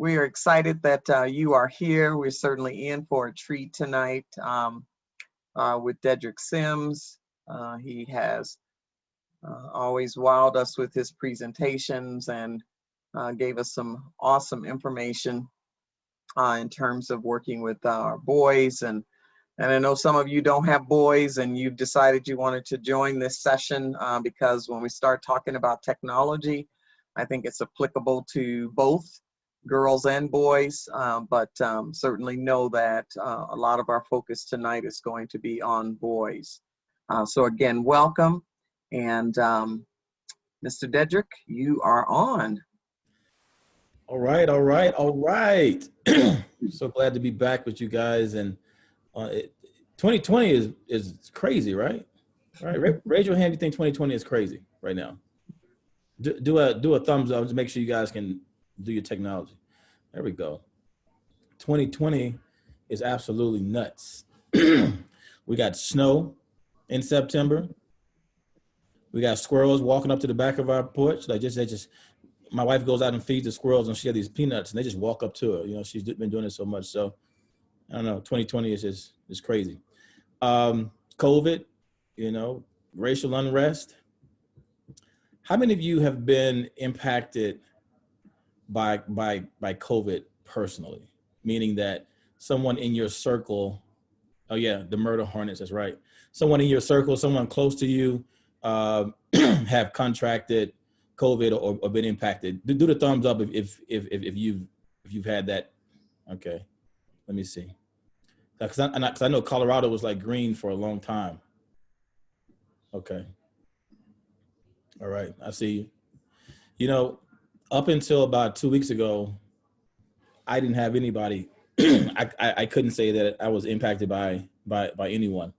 We are excited that you are here. We're certainly in for a treat tonight with Dedrick Sims. He has always wowed us with his presentations and gave us some awesome information in terms of working with our boys. And I know some of you don't have boys and you've decided you wanted to join this session because when we start talking about technology, I think it's applicable to both girls and boys, but certainly know that a lot of our focus tonight is going to be on boys. So again, welcome. And Mr. Dedrick, you are on. All right. So glad to be back with you guys. And 2020 is crazy, right? All right. Raise your hand if you think 2020 is crazy right now. Do a thumbs up to make sure you guys can do your technology. There we go. 2020 is absolutely nuts. We got snow in September. We got squirrels walking up to the back of our porch. They just. My wife goes out and feeds the squirrels, and she has these peanuts, and they just walk up to her. You know, she's been doing it so much. So I don't know. 2020 is crazy. COVID, racial unrest. How many of you have been impacted by COVID personally? Meaning that someone in your circle, oh yeah, the murder hornets, that's right. Someone in your circle, someone close to you have contracted COVID or been impacted. Do the thumbs up if you've had that. Okay, let me see. Because I know Colorado was like green for a long time. Okay. All right, I see you. You know, up until about 2 weeks ago, I didn't have anybody. I couldn't say that I was impacted by anyone.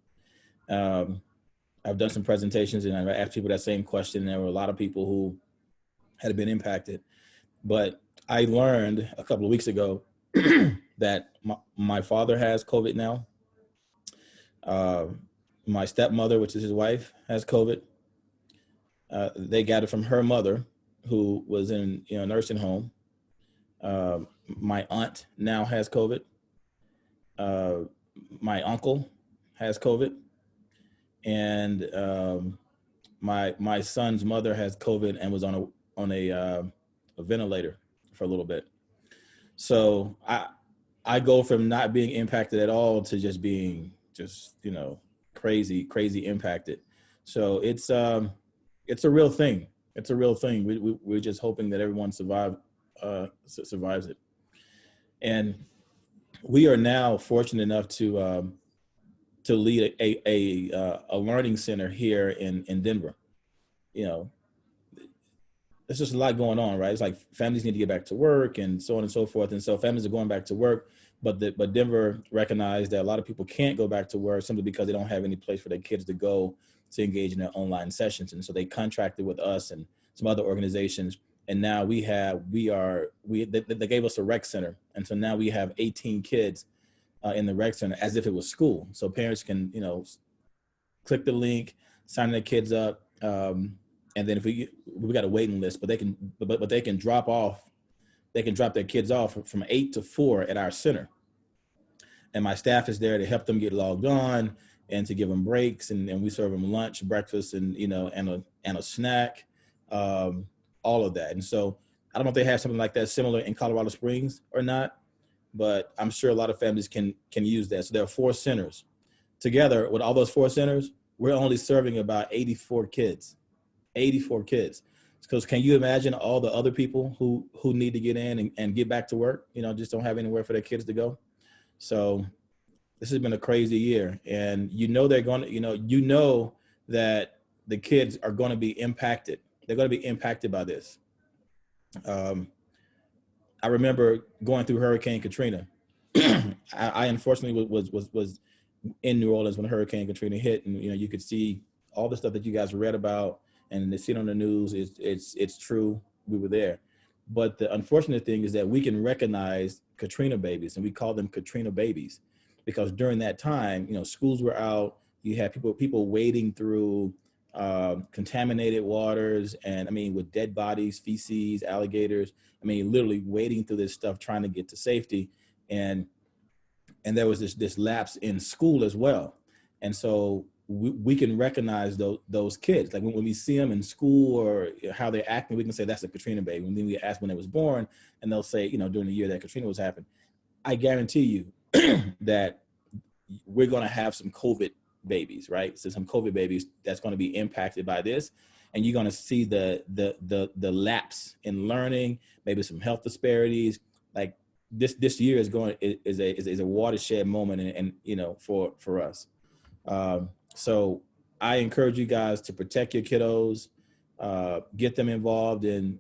I've done some presentations and I've asked people that same question. And there were a lot of people who had been impacted, but I learned a couple of weeks ago that my father has COVID now. My stepmother, which is his wife, has COVID. They got it from her mother, who was in a nursing home. My aunt now has COVID. My uncle has COVID, and my son's mother has COVID and was on a ventilator for a little bit. So I go from not being impacted at all to just being crazy impacted. So it's a real thing. It's a real thing. We're just hoping that everyone survives it. And we are now fortunate enough to lead a learning center here in Denver. There's just a lot going on, right? It's like families need to get back to work and so on and so forth. And so families are going back to work, but Denver recognized that a lot of people can't go back to work simply because they don't have any place for their kids to go to engage in their online sessions. And so they contracted with us and some other organizations. And now they gave us a rec center. And so now we have 18 kids in the rec center as if it was school. So parents can, click the link, sign their kids up. And then if we got a waiting list, but they can drop their kids off from 8 to 4 at our center. And my staff is there to help them get logged on and to give them breaks. And we serve them lunch, breakfast, and a snack, all of that. And so I don't know if they have something like that similar in Colorado Springs or not, but I'm sure a lot of families can use that. So there are 4 centers. Together with all those 4 centers, we're only serving about 84 kids. 84 kids. Because can you imagine all the other people who need to get in and get back to work, just don't have anywhere for their kids to go. So this has been a crazy year. And they're going to, that the kids are going to be impacted. They're going to be impacted by this. I remember going through Hurricane Katrina. I unfortunately was in New Orleans when Hurricane Katrina hit, and you could see all the stuff that you guys read about and they see it on the news. It's true. We were there. But the unfortunate thing is that we can recognize Katrina babies, and we call them Katrina babies, because during that time, schools were out. You had people wading through contaminated waters, and I mean, with dead bodies, feces, alligators. I mean, literally wading through this stuff, trying to get to safety. And there was this lapse in school as well. And so we can recognize those kids. Like when we see them in school or how they're acting, we can say that's a Katrina baby. And then we ask when they was born, and they'll say, during the year that Katrina was happening. I guarantee you that we're going to have some COVID babies, right? So some COVID babies that's going to be impacted by this. And you're going to see the lapse in learning, maybe some health disparities. Like this year is a watershed moment, and for us. So I encourage you guys to protect your kiddos, get them involved in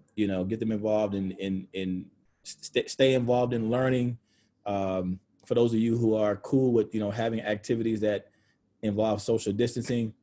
stay involved in learning. For those of you who are cool with having activities that involve social distancing,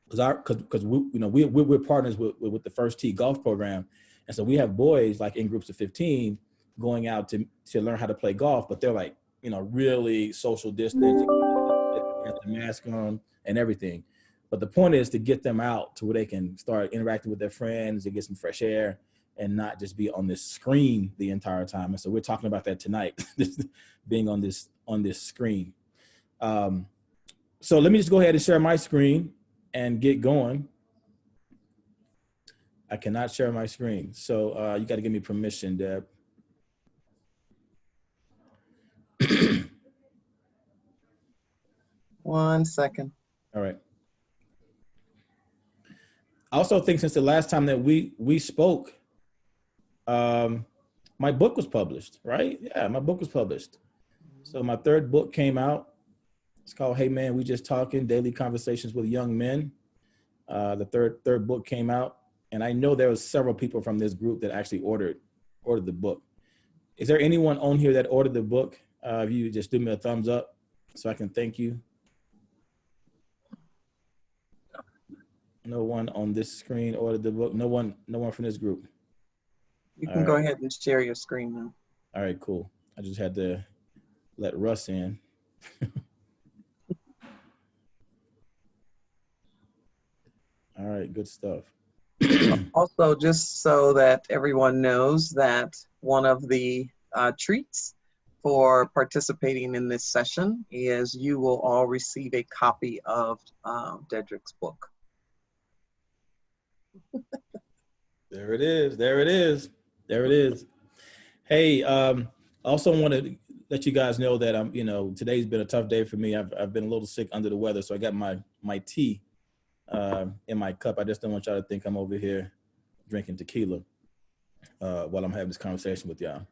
because we're partners with the First Tee golf program, and so we have boys like in groups of 15 going out to learn how to play golf, but they're like really social distance, got the mask on and everything. But the point is to get them out to where they can start interacting with their friends and get some fresh air and not just be on this screen the entire time. And so we're talking about that tonight, being on this screen. So let me just go ahead and share my screen and get going. I cannot share my screen. So you got to give me permission, Deb. One second. All right. I also think since the last time that we spoke, my book was published, right? Yeah, my book was published. So my third book came out. It's called Hey Man, We Just Talking, Daily Conversations with Young Men. The third book came out, and I know there was several people from this group that actually ordered the book. Is there anyone on here that ordered the book? If you just do me a thumbs up so I can thank you. No one on this screen ordered the book. No one from this group. You can go ahead and share your screen now. All right, cool. I just had to let Russ in. All right, good stuff. Also, just so that everyone knows that one of the treats for participating in this session is you will all receive a copy of Dedrick's book. There it is. There it is. There it is. Hey, also want to let you guys know that today's been a tough day for me. I've been a little sick under the weather, so I got my tea in my cup. I just don't want y'all to think I'm over here drinking tequila while I'm having this conversation with y'all.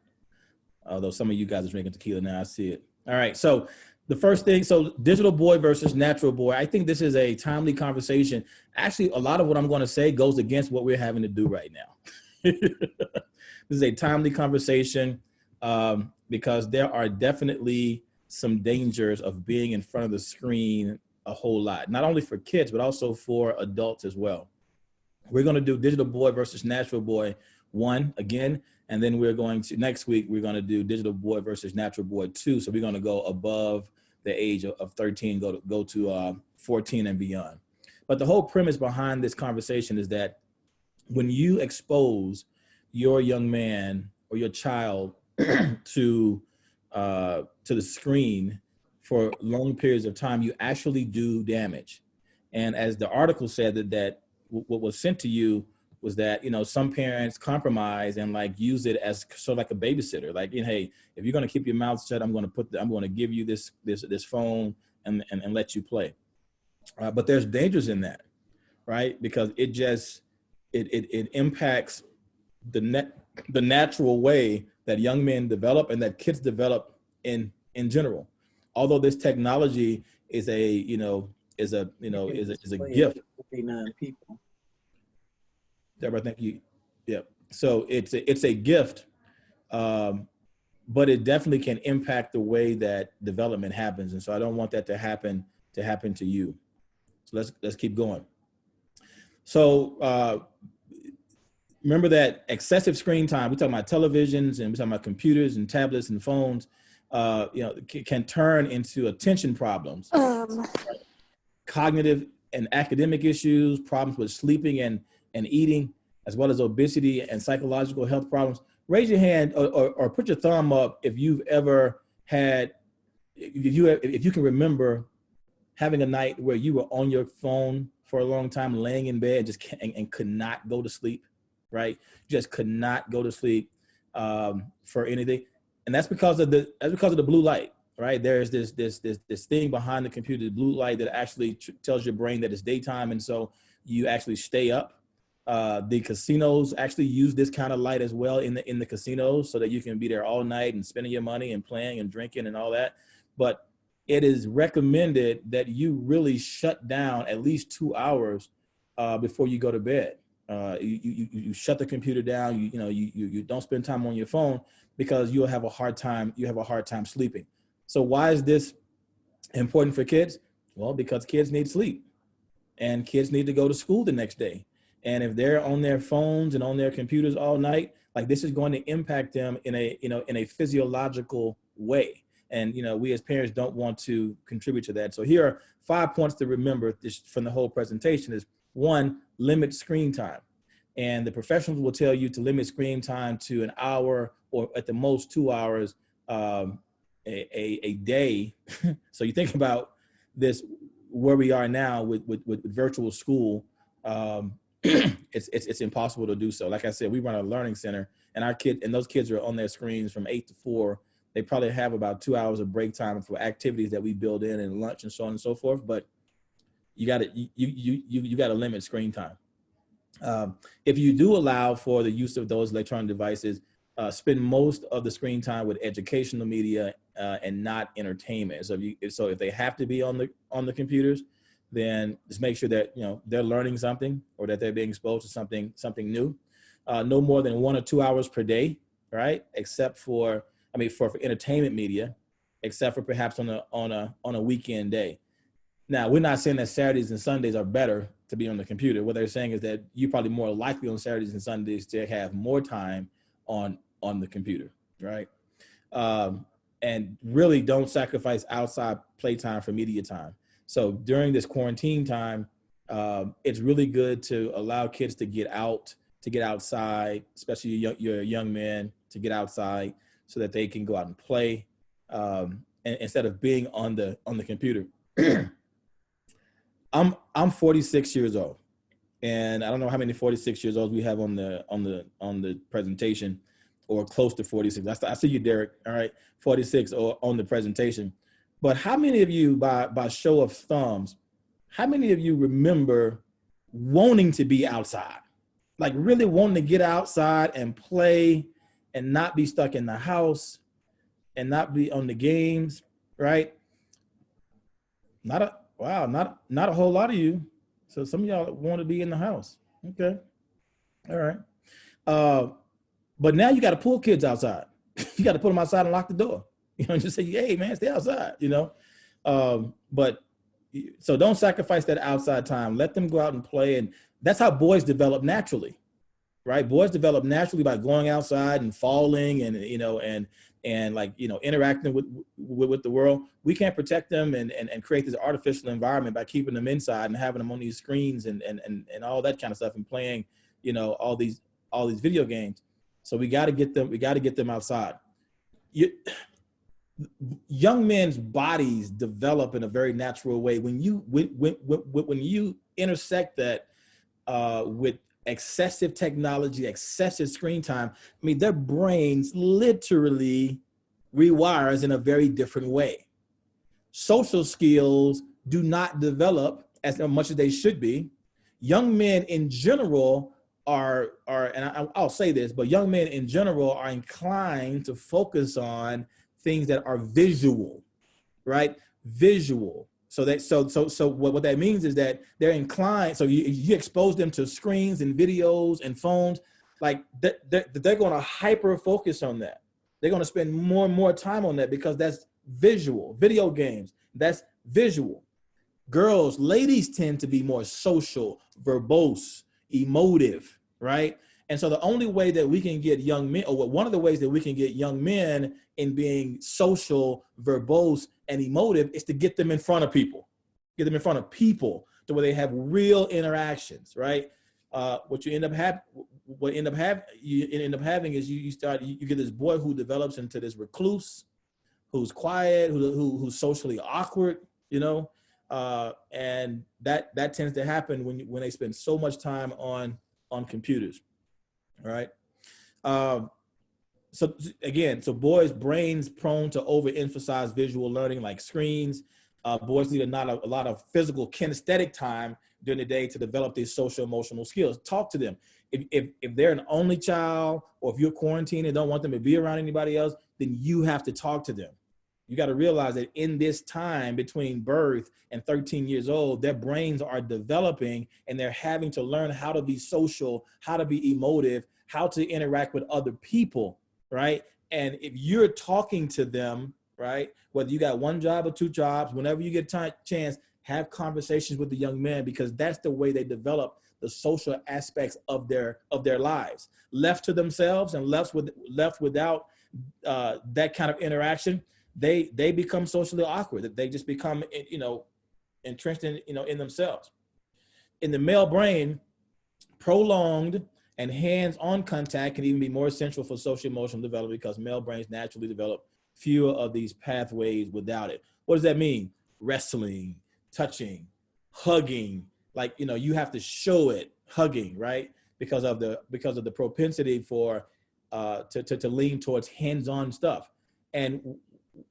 Although some of you guys are drinking tequila now, I see it. All right, so the first thing, so digital boy versus natural boy. I think this is a timely conversation. Actually, a lot of what I'm going to say goes against what we're having to do right now. This is a timely conversation because there are definitely some dangers of being in front of the screen a whole lot, not only for kids, but also for adults as well. We're going to do digital boy versus natural boy 1 again, and then we're going to, next week, we're going to do digital boy versus natural boy 2. So we're going to go above the age of 13, go to 14 and beyond. But the whole premise behind this conversation is that when you expose your young man or your child to the screen for long periods of time, you actually do damage. And as the article said, that what was sent to you was that, some parents compromise and use it as sort of like a babysitter. Like, hey, if you're going to keep your mouth shut, I'm going to give you this phone and let you play. But there's dangers in that, right? Because it impacts the natural way that young men develop and that kids develop in general. Although this technology is a gift. 59 people. Deborah, thank you. Yeah. So it's a gift, but it definitely can impact the way that development happens. And so I don't want that to happen to you. So let's keep going. So remember that excessive screen time, we're talking about televisions and we're talking about computers and tablets and phones, can turn into attention problems, cognitive and academic issues, problems with sleeping and eating, as well as obesity and psychological health problems, raise your hand or put your thumb up if you've ever had, if you can remember having a night where you were on your phone for a long time, laying in bed, and could not go to sleep, right? Just could not go to sleep for anything, and that's because of the blue light, right? There's this thing behind the computer, the blue light, that actually tells your brain that it's daytime, and so you actually stay up. The casinos actually use this kind of light as well in the casinos, so that you can be there all night and spending your money and playing and drinking and all that. But it is recommended that you really shut down at least 2 hours before you go to bed. You shut the computer down. You don't spend time on your phone, because you'll have a hard time. You have a hard time sleeping. So why is this important for kids? Well, because kids need sleep, and kids need to go to school the next day. And if they're on their phones and on their computers all night, like, this is going to impact them in a physiological way. And, we as parents don't want to contribute to that. So here are 5 points to remember from the whole presentation is: 1, limit screen time. And the professionals will tell you to limit screen time to an hour, or at the most 2 hours a day. So you think about this, where we are now with virtual school, it's impossible to do so. Like I said, we run a learning center, and those kids are on their screens from 8 to 4. They probably have about 2 hours of break time for activities that we build in, and lunch and so on and so forth. But you got to limit screen time. If you do allow for the use of those electronic devices, spend most of the screen time with educational media and not entertainment. So if they have to be on the computers, then just make sure that they're learning something, or that they're being exposed to something new. No more than 1 or 2 hours per day, right? Except for entertainment media, except for perhaps on a weekend day. Now, we're not saying that Saturdays and Sundays are better to be on the computer. What they're saying is that you're probably more likely on Saturdays and Sundays to have more time on the computer, right? And really don't sacrifice outside playtime for media time. So during this quarantine time, it's really good to allow kids to get outside, especially your young men, to get outside so that they can go out and play, and instead of being on the computer. I'm 46 years old, and I don't know how many 46 years olds we have on the presentation, or close to 46. I see you, Derek. All right, 46 or on the presentation. But how many of you, by show of thumbs, how many of you remember wanting to be outside, like really wanting to get outside and play, and not be stuck in the house, and not be on the games, right? Not a whole lot of you. So some of y'all want to be in the house. Okay. All right. But now you got to pull kids outside. You got to put them outside and lock the door. Just say, hey man, stay outside, But so don't sacrifice that outside time. Let them go out and play. And that's how boys develop naturally. Right? Boys develop naturally by going outside and falling and interacting with the world. We can't protect them and create this artificial environment by keeping them inside and having them on these screens and all that kind of stuff, and playing, all these video games. So we got to get them outside. Young men's bodies develop in a very natural way. When you intersect that with excessive technology, excessive screen time, their brains literally rewires in a very different way. Social skills do not develop as much as they should be. Young men in general I'll say this, but young men in general are inclined to focus on things that are visual, right? Visual. So what that means is that they're inclined. So you expose them to screens and videos and phones, like they're going to hyper focus on that. They're going to spend more and more time on that because that's visual. Video games, that's visual. Ladies tend to be more social, verbose, emotive, right? And so the only way that we can get young men, or one of the ways that we can get young men in being social, verbose, and emotive is to get them in front of people. Get them in front of people, to where they have real interactions, right? What you end up having is you get this boy who develops into this recluse, who's quiet, who's socially awkward, you know, and that tends to happen when they spend so much time on computers, right? So boys' brains prone to overemphasize visual learning like screens. Boys need a lot of physical kinesthetic time during the day to develop these social emotional skills. Talk to them. If they're an only child, or if you're quarantined and don't want them to be around anybody else, then you have to talk to them. You got to realize that in this time between birth and 13 years old, their brains are developing and they're having to learn how to be social, how to be emotive, how to interact with other people, right? And if you're talking to them, right, whether you got one job or two jobs, whenever you get a chance, have conversations with the young men, because that's the way they develop the social aspects of their lives. Left to themselves and left without that kind of interaction, they become socially awkward. They just become, entrenched in themselves. In the male brain, prolonged and hands-on contact can even be more essential for social emotional development, because male brains naturally develop fewer of these pathways without it. What does that mean? Wrestling, touching, hugging, you have to show it, hugging, right? Because of the propensity for to lean towards hands-on stuff. And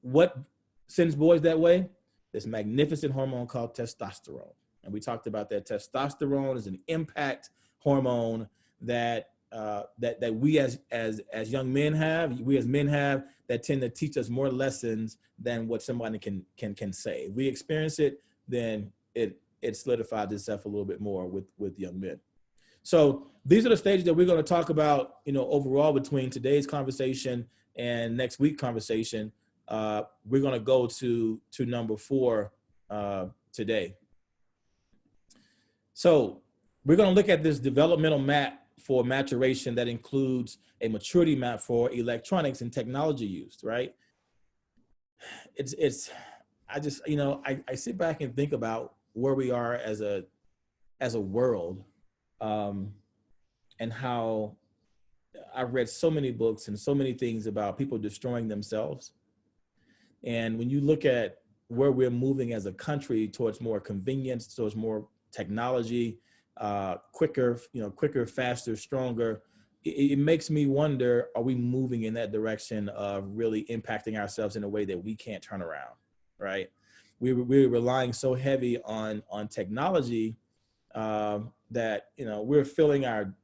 what sends boys that way? This magnificent hormone called testosterone. And we talked about that. Testosterone is an impact hormone that we as young men have, we as men have, that tend to teach us more lessons than what somebody can say. If we experience it, then it solidifies itself a little bit more with young men. So these are the stages that we're going to talk about, overall between today's conversation and next week's conversation. We're going to go to number 4 today. So we're going to look at this developmental map for maturation that includes a maturity map for electronics and technology use, right? I sit back and think about where we are as a world, and how I've read so many books and so many things about people destroying themselves. And when you look at where we're moving as a country towards more convenience, towards more technology, quicker, faster, stronger, it makes me wonder, are we moving in that direction of really impacting ourselves in a way that we can't turn around, right? We're relying so heavy on technology that, we're filling our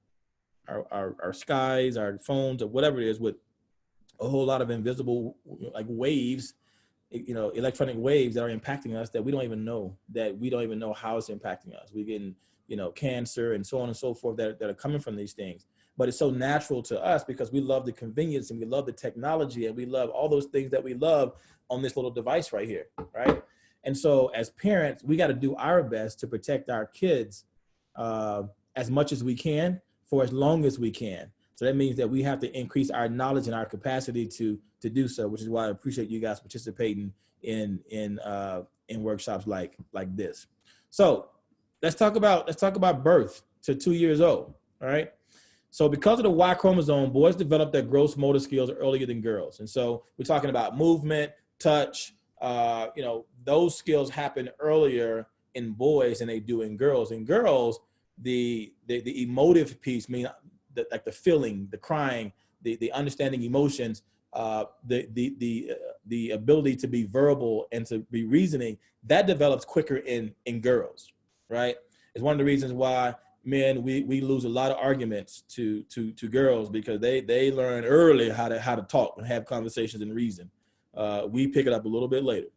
skies, our phones, or whatever it is, with a whole lot of invisible waves, electronic waves that are impacting us that we don't even know how it's impacting us. We're getting, cancer and so on and so forth that are coming from these things. But it's so natural to us because we love the convenience and we love the technology and we love all those things that we love on this little device right here, right? And so as parents, we got to do our best to protect our kids as much as we can for as long as we can. So that means that we have to increase our knowledge and our capacity to do so, which is why I appreciate you guys participating in workshops like this. So let's talk about birth to 2 years old. All right. So because of the Y chromosome, boys develop their gross motor skills earlier than girls. And so we're talking about movement, touch, those skills happen earlier in boys than they do in girls. In girls, the emotive piece, like the feeling, the crying, the understanding emotions, the ability to be verbal and to be reasoning, that develops quicker in girls, right? It's one of the reasons why men, we lose a lot of arguments to girls, because they learn early how to talk and have conversations and reason. We pick it up a little bit later.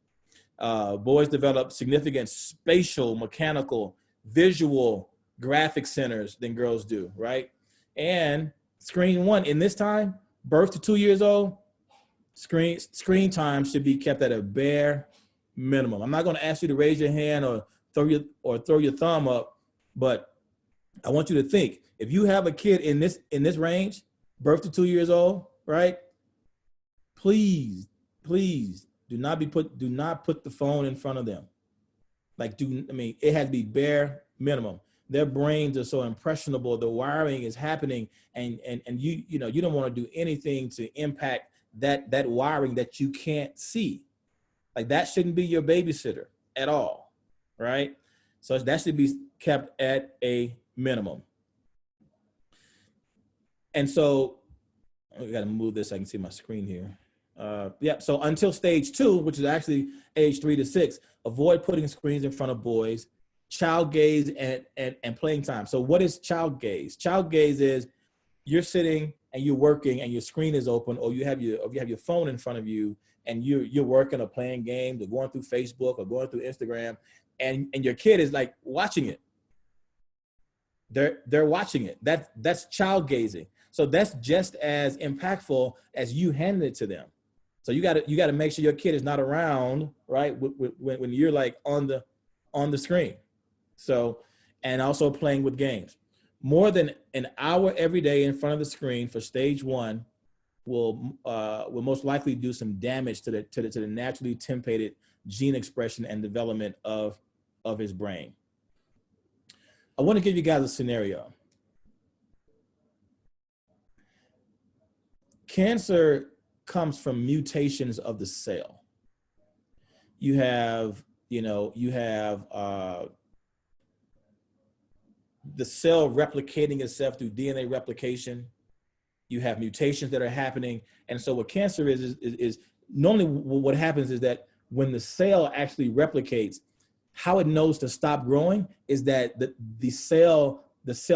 Boys develop significant spatial, mechanical, visual, graphic centers than girls do, right? And screen one, in this time, birth to 2 years old, screen time should be kept at a bare minimum. I'm not going to ask you to raise your hand or throw your thumb up, but I want you to think, if you have a kid in this range, birth to 2 years old, right? Please do not put the phone in front of them. Like, it has to be bare minimum. Their brains are so impressionable. The wiring is happening, and you don't want to do anything to impact that wiring that you can't see. Like, that shouldn't be your babysitter at all, right? So that should be kept at a minimum. And so I got to move this so I can see my screen here. Yeah, so until stage 2, which is actually age 3 to 6, avoid putting screens in front of boys, child gaze, and playing time. So what is child gaze? Child gaze is you're sitting and you're working and your screen is open, or you have your phone in front of you and you're working or playing games or going through Facebook or going through Instagram, and your kid is like watching it. They're watching it. That's child gazing. So that's just as impactful as you handing it to them. So you got to make sure your kid is not around, right, when you're like on the screen. So, and also playing with games. More than an hour every day in front of the screen for stage 1 will most likely do some damage to the naturally templated gene expression and development of his brain. I want to give you guys a scenario. Cancer comes from mutations of the cell. You have the cell replicating itself through DNA replication. You have mutations that are happening. And so what cancer is normally what happens is that when the cell actually replicates, how it knows to stop growing is that the cell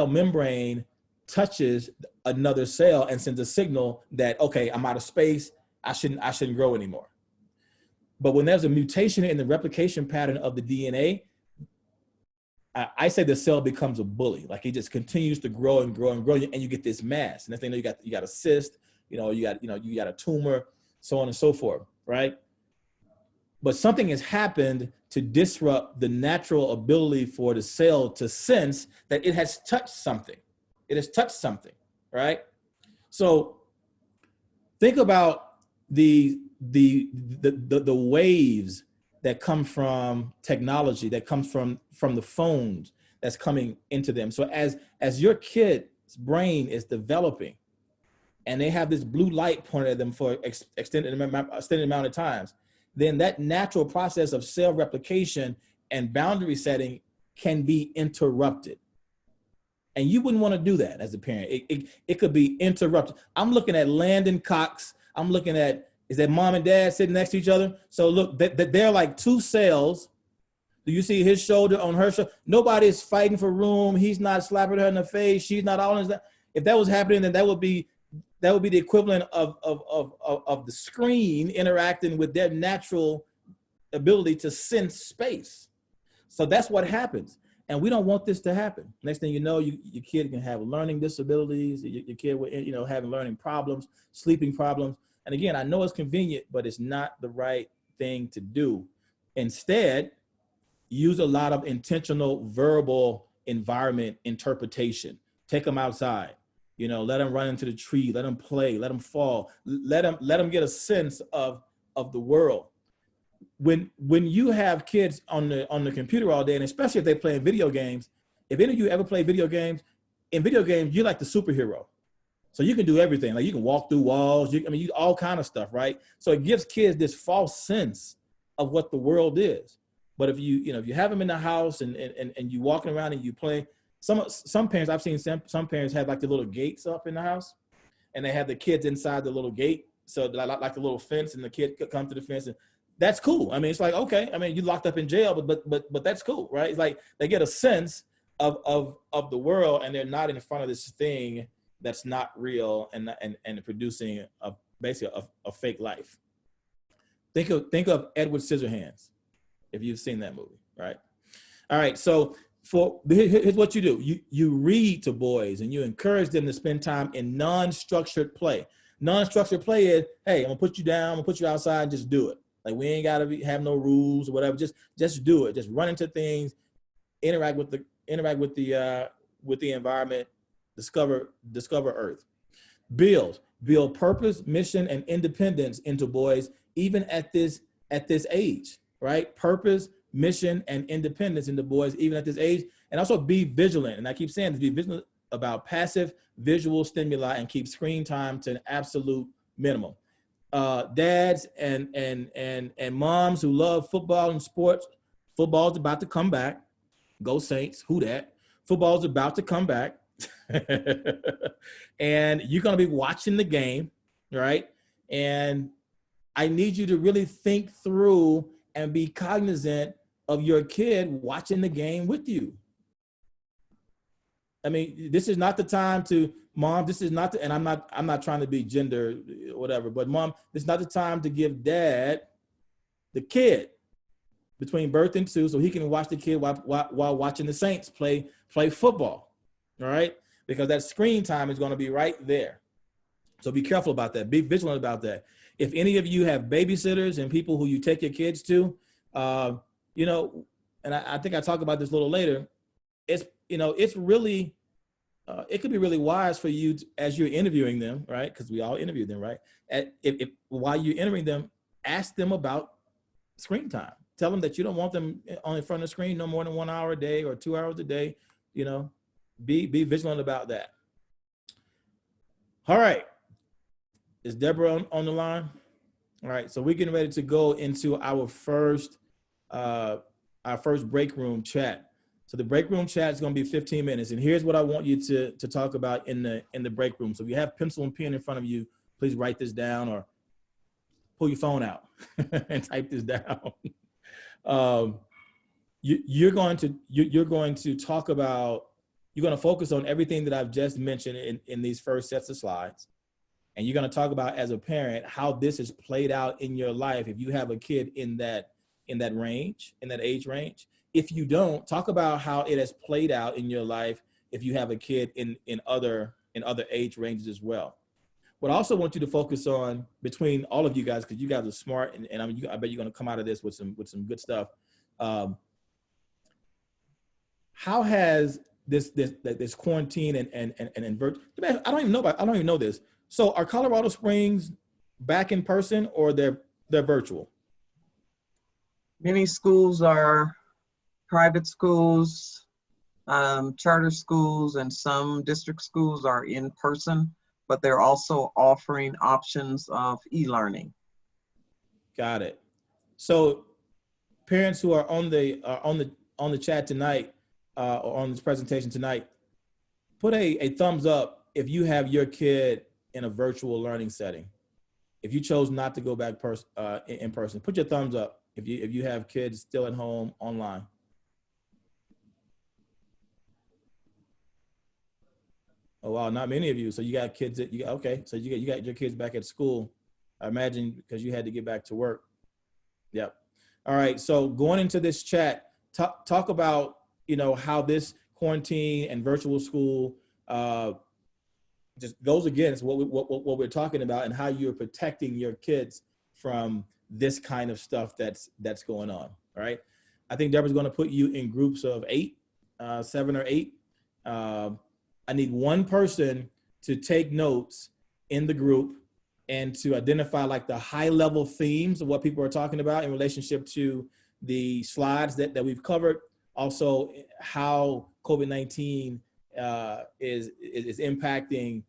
membrane touches another cell and sends a signal that, okay, I'm out of space, I shouldn't grow anymore. But when there's a mutation in the replication pattern of the DNA, I say the cell becomes a bully. Like, it just continues to grow and grow and grow, and you get this mass. And next thing you know, you got a cyst, you got a tumor, so on and so forth, right? But something has happened to disrupt the natural ability for the cell to sense that it has touched something. It has touched something, right? So think about the waves that come from technology, that comes from the phones that's coming into them. So as your kid's brain is developing and they have this blue light pointed at them for extended amount of times, then that natural process of cell replication and boundary setting can be interrupted. And you wouldn't want to do that as a parent. It could be interrupted. I'm looking at Landon Cox. I'm looking at, is that mom and dad sitting next to each other? So look, they're like two cells. Do you see his shoulder on her shoulder? Nobody's fighting for room. He's not slapping her in the face. She's not all in that. If that was happening, then that would be the equivalent of the screen interacting with their natural ability to sense space. So that's what happens. And we don't want this to happen. Next thing you know, your kid can have learning disabilities. Your kid will, having learning problems, sleeping problems. And again, I know it's convenient, but it's not the right thing to do. Instead, use a lot of intentional verbal environment interpretation. Take them outside. Let them run into the tree. Let them play. Let them fall. Let them get a sense of the world. When you have kids on the computer all day, and especially if they play video games, if any of you ever play video games, in video games, you're like the superhero. So you can do everything. Like, you can walk through walls. You all kind of stuff, right? So it gives kids this false sense of what the world is. But if you have them in the house and you walking around and you play, some parents, I've seen some parents have like the little gates up in the house, and they have the kids inside the little gate. So like a little fence, and the kid could come to the fence, and that's cool. I mean, it's like, okay, I mean, you locked up in jail, but that's cool, right? It's like they get a sense of the world, and they're not in front of this thing that's not real and producing basically a fake life. Think of Edward Scissorhands, if you've seen that movie, right? All right, so here's what you do. You read to boys and you encourage them to spend time in non-structured play. Non-structured play is, hey, I'm gonna put you down, I'm gonna put you outside, and just do it. Like, we ain't gotta have no rules or whatever. Just do it. Just run into things, interact with the environment, discover Earth. Build purpose, mission, and independence into boys, even at this age, right? Purpose, mission and independence in the boys, even at this age. And also be vigilant. And I keep saying to be vigilant about passive visual stimuli and keep screen time to an absolute minimum. Dads and moms who love football and sports, football's about to come back. Go Saints, who dat? Football's about to come back. And you're going to be watching the game, right? And I need you to really think through and be cognizant of your kid watching the game with you. I mean, this is not the time to, mom, this is not the, and I'm not trying to be gender, whatever, but mom, this is not the time to give dad the kid between birth and 2 so he can watch the kid while watching the Saints play football, all right? Because that screen time is going to be right there. So be careful about that. Be vigilant about that. If any of you have babysitters and people who you take your kids to, you know, and I think I talk about this a little later, it's, you know, it's really, it could be really wise for you to, as you're interviewing them, right? Because we all interview them, right? If while you're interviewing them, ask them about screen time. Tell them that you don't want them on in front of the screen no more than 1 hour a day or 2 hours a day. You know, be vigilant about that. All right. Is Deborah on the line? All right. So we're getting ready to go into our first break room chat. So the break room chat is going to be 15 minutes. And here's what I want you to talk about in the break room. So if you have pencil and pen in front of you, please write this down or pull your phone out and type this down. You're going to talk about, you're going to focus on everything that I've just mentioned in these first sets of slides. And you're going to talk about, as a parent, how this is played out in your life if you have a kid in that range, in that age range. If you don't, talk about how it has played out in your life if you have a kid in other age ranges as well. What I also want you to focus on, between all of you guys, because you guys are smart, and I bet you're going to come out of this with some good stuff. How has this quarantine and I don't even know this. So are Colorado Springs back in person, or they're virtual? Many schools are private schools, charter schools, and some district schools are in person, but they're also offering options of e-learning. Got it. So parents who are on the chat tonight, or on this presentation tonight, put a thumbs up if you have your kid in a virtual learning setting. If you chose not to go back in person, put your thumbs up if you have kids still at home online. Oh wow, not many of you. So you got kids that okay. So you got your kids back at school, I imagine, because you had to get back to work. Yep. All right. So going into this chat, talk about, you know, how this quarantine and virtual school just goes against what we're talking about, and how you're protecting your kids from this kind of stuff that's going on. All right. I think Deborah's going to put you in groups of 8, 7 or 8. I need one person to take notes in the group and to identify like the high level themes of what people are talking about in relationship to the slides that we've covered. Also, how COVID-19 is impacting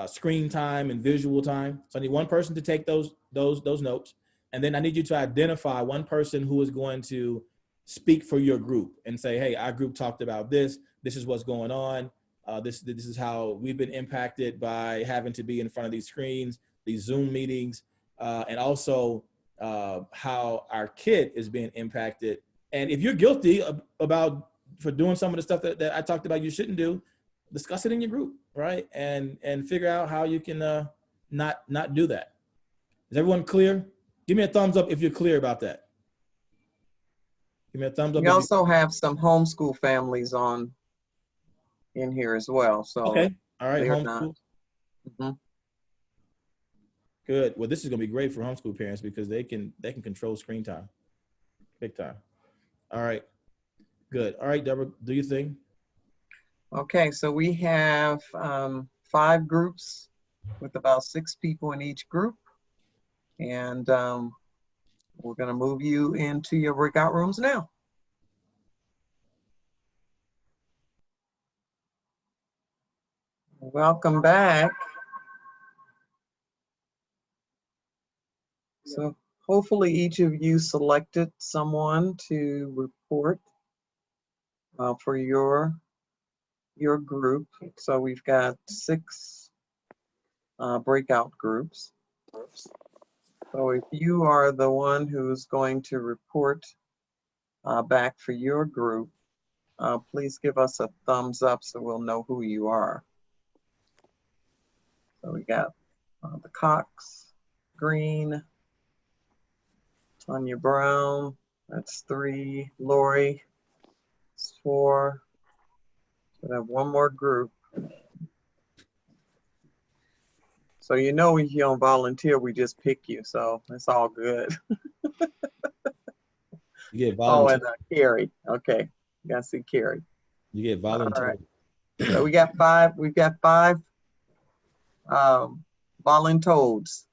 screen time and visual time. So I need one person to take those notes. And then I need you to identify one person who is going to speak for your group and say, hey, our group talked about this. This is what's going on. This is how we've been impacted by having to be in front of these screens, these Zoom meetings, and also how our kid is being impacted. And if you're guilty for doing some of the stuff that I talked about you shouldn't do, discuss it in your group, right? And figure out how you can not do that. Is everyone clear? Give me a thumbs up if you're clear about that. Give me a thumbs up. We also have some homeschool families in here as well. So okay, all right, homeschool. Mm-hmm. Good. Well, this is going to be great for homeschool parents because they can control screen time, big time. All right, good. All right, Deborah, do your thing. Okay, so we have 5 groups with about 6 people in each group, and We're going to move you into your breakout rooms now. Welcome back. So hopefully each of you selected someone to report for your group. So we've got 6 breakout groups. So if you are the one who's going to report back for your group, please give us a thumbs up so we'll know who you are. So we got the Cox, Green, Tanya Brown, that's 3, Lori, that's 4. So we have one more group. So you know if you don't volunteer, we just pick you, so it's all good. You get Oh, volunteer. and Carrie, okay, you gotta see Carrie. You get volunteer. Right. So we got 5, we've got 5 voluntoads.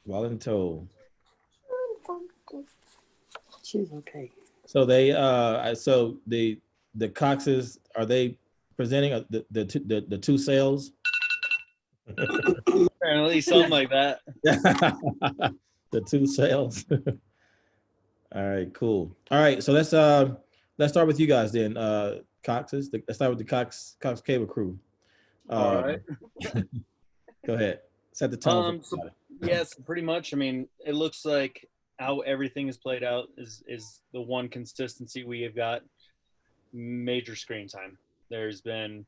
Voluntold. She's okay. So they so the Coxes, are they presenting the 2 sales? Apparently, something like that. The 2 sales. All right, cool. All right, so let's start with you guys then. Coxes. Let's start with the Cox Cable crew. All right. Go ahead. Set the tone. So, yes, pretty much. I mean, it looks like how everything is played out is the one consistency we have got. Major screen time. There's been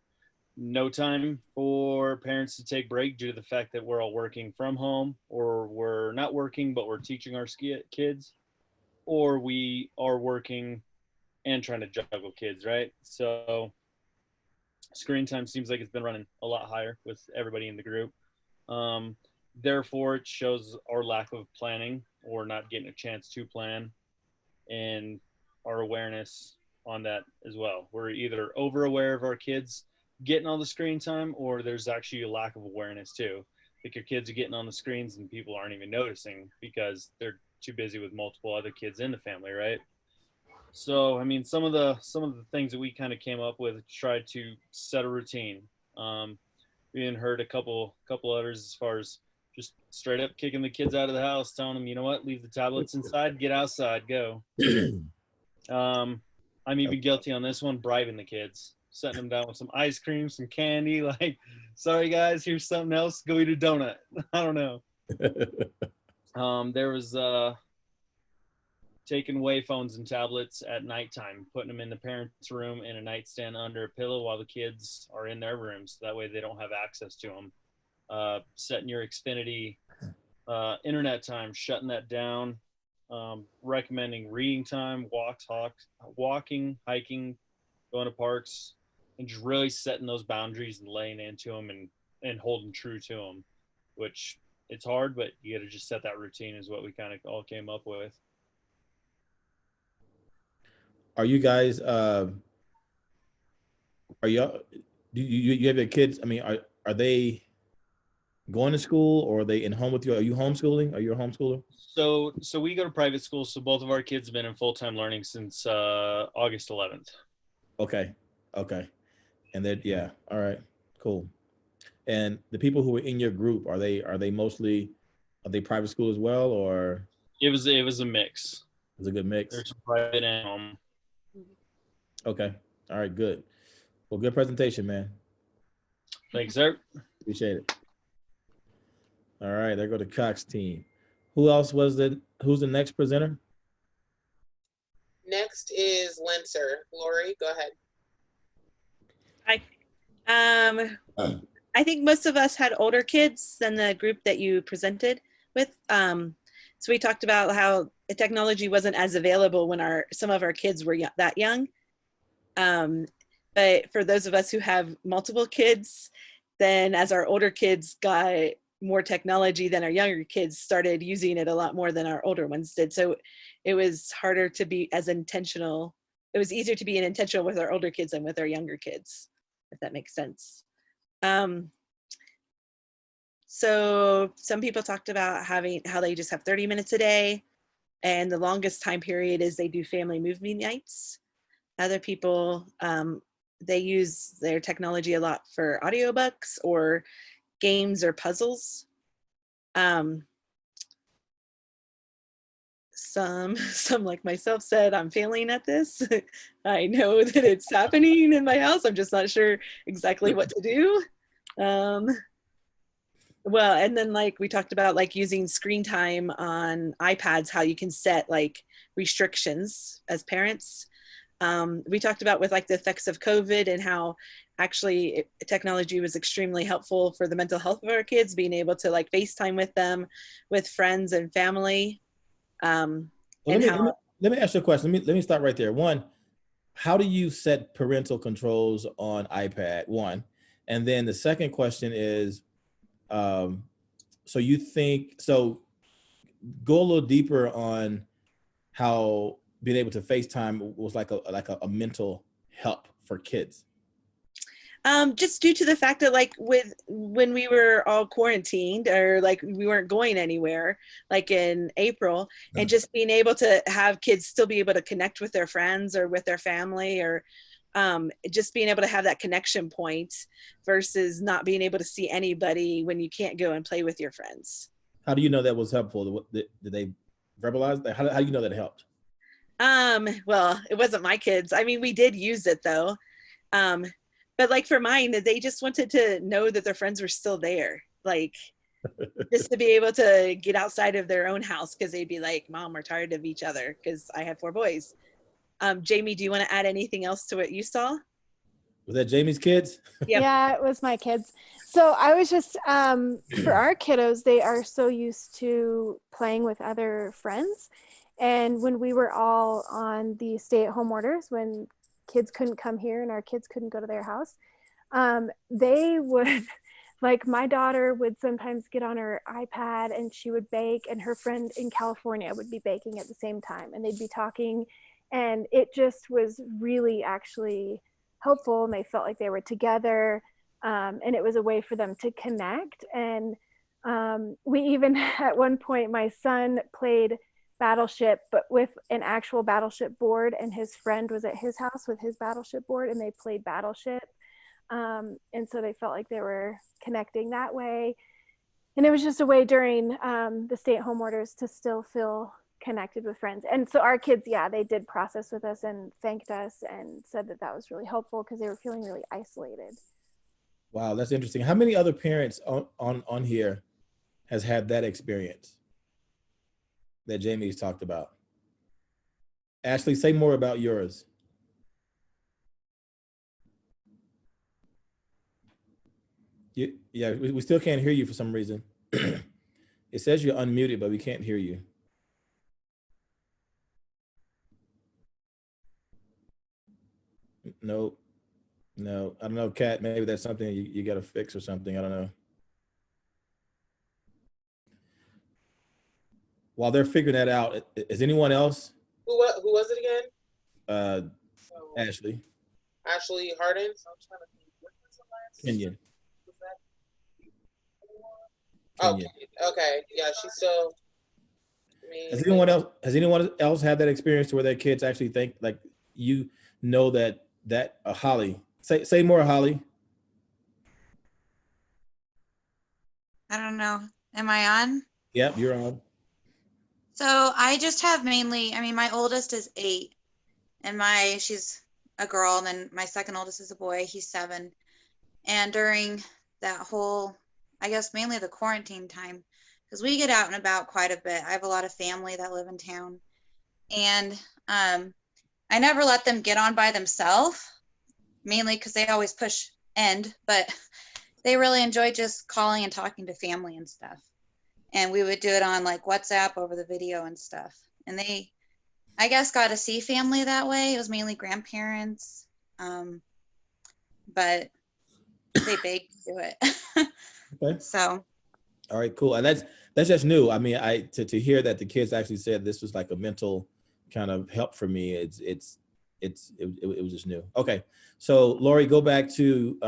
no time for parents to take break due to the fact that we're all working from home, or we're not working but we're teaching our kids, or we are working and trying to juggle kids, right? So screen time seems like it's been running a lot higher with everybody in the group. Therefore, it shows our lack of planning or not getting a chance to plan, and our awareness on that as well. We're either over aware of our kids getting all the screen time, or there's actually a lack of awareness too. Like your kids are getting on the screens and people aren't even noticing because they're too busy with multiple other kids in the family, right? So, I mean, some of the things that we kind of came up with, tried to set a routine. We even heard a couple others as far as just straight up kicking the kids out of the house, telling them, you know what, leave the tablets inside, get outside, go. I'm even guilty on this one, bribing the kids, setting them down with some ice cream, some candy, like, sorry guys, here's something else, go eat a donut. I don't know. There was taking away phones and tablets at nighttime, putting them in the parents' room in a nightstand under a pillow while the kids are in their rooms. That way they don't have access to them. Setting your Xfinity internet time, shutting that down. Recommending reading time, walking, hiking, going to parks, and just really setting those boundaries and laying into them and holding true to them, which it's hard, but you got to just set that routine is what we kind of all came up with. Are you guys, do you have your kids? I mean, are they going to school, or are they in home with you? Are you homeschooling? Are you a homeschooler? So we go to private school. So both of our kids have been in full-time learning since August 11th. Okay. And then, yeah. All right, cool. And the people who are in your group, are they private school as well, or? It was a mix. It was a good mix. There's some private and home. Okay. All right, good. Well, good presentation, man. Thanks, sir. Appreciate it. All right, there go the Cox team. Who's the next presenter? Next is Linser. Lori, go ahead. Hi. I think most of us had older kids than the group that you presented with. So we talked about how the technology wasn't as available when some of our kids were that young. But for those of us who have multiple kids, then as our older kids got more technology, then our younger kids started using it a lot more than our older ones did. So it was harder to be as intentional. It was easier to be intentional with our older kids than with our younger kids, if that makes sense. So some people talked about how they just have 30 minutes a day, and the longest time period is they do family movie nights. Other people, they use their technology a lot for audiobooks or games or puzzles. Some like myself said, I'm failing at this. I know that it's happening in my house. I'm just not sure exactly what to do. Well, and then like we talked about like using screen time on iPads, how you can set like restrictions as parents. We talked about with like the effects of COVID and how actually technology was extremely helpful for the mental health of our kids, being able to like FaceTime with them, with friends and family. Well, let me ask you a question. Let me start right there. One, how do you set parental controls on iPad? One, and then the second question is, so you think so? Go a little deeper on how being able to FaceTime was like a mental help for kids. Just due to the fact that like when we were all quarantined or like we weren't going anywhere, like in April, and just being able to have kids still be able to connect with their friends or with their family, or just being able to have that connection point versus not being able to see anybody when you can't go and play with your friends. How do you know that was helpful? Did they verbalize that? How do you know that helped? Well, it wasn't my kids. I mean, we did use it though. But like for mine, they just wanted to know that their friends were still there. Like just to be able to get outside of their own house, because they'd be like, Mom, we're tired of each other, because I have 4 boys. Jamie, do you want to add anything else to what you saw? Was that Jamie's kids? Yep. Yeah, it was my kids. So I was just, for our kiddos, they are so used to playing with other friends. And when we were all on the stay-at-home orders, when kids couldn't come here and our kids couldn't go to their house, they would, like my daughter would sometimes get on her iPad and she would bake, and her friend in California would be baking at the same time, and they'd be talking, and it just was really actually helpful, and they felt like they were together, and it was a way for them to connect. And we even at one point, my son played Battleship, but with an actual Battleship board, and his friend was at his house with his Battleship board, and they played Battleship, and so they felt like they were connecting that way. And it was just a way during the stay-at-home orders to still feel connected with friends. And so our kids, yeah, they did process with us and thanked us and said that that was really helpful because they were feeling really isolated. Wow, that's interesting. How many other parents on here has had that experience that Jamie's talked about? Ashley, say more about yours. Yeah, we still can't hear you for some reason. It says you're unmuted, but we can't hear you. No, I don't know, Kat, maybe that's something you got to fix or something. I don't know. While they're figuring that out, is anyone else? Who was it again? Ashley. Ashley Harden. Kenyon. Okay. Okay. Yeah, she's still. Has anyone else had that experience to where their kids actually think like that Holly? Say more, Holly. I don't know. Am I on? Yep, you're on. So I just have mainly, I mean, my oldest is 8 and she's a girl, and then my second oldest is a boy, he's 7. And during that whole, I guess mainly the quarantine time, because we get out and about quite a bit. I have a lot of family that live in town, and I never let them get on by themselves, mainly because they always push end, but they really enjoy just calling and talking to family and stuff. And we would do it on like WhatsApp over the video and stuff. And they, I guess, got to see family that way. It was mainly grandparents, but they begged to do it. Okay. So. All right, cool. And that's just new. I mean, to hear that the kids actually said this was like a mental kind of help for me. It was just new. Okay, so Lori, go back to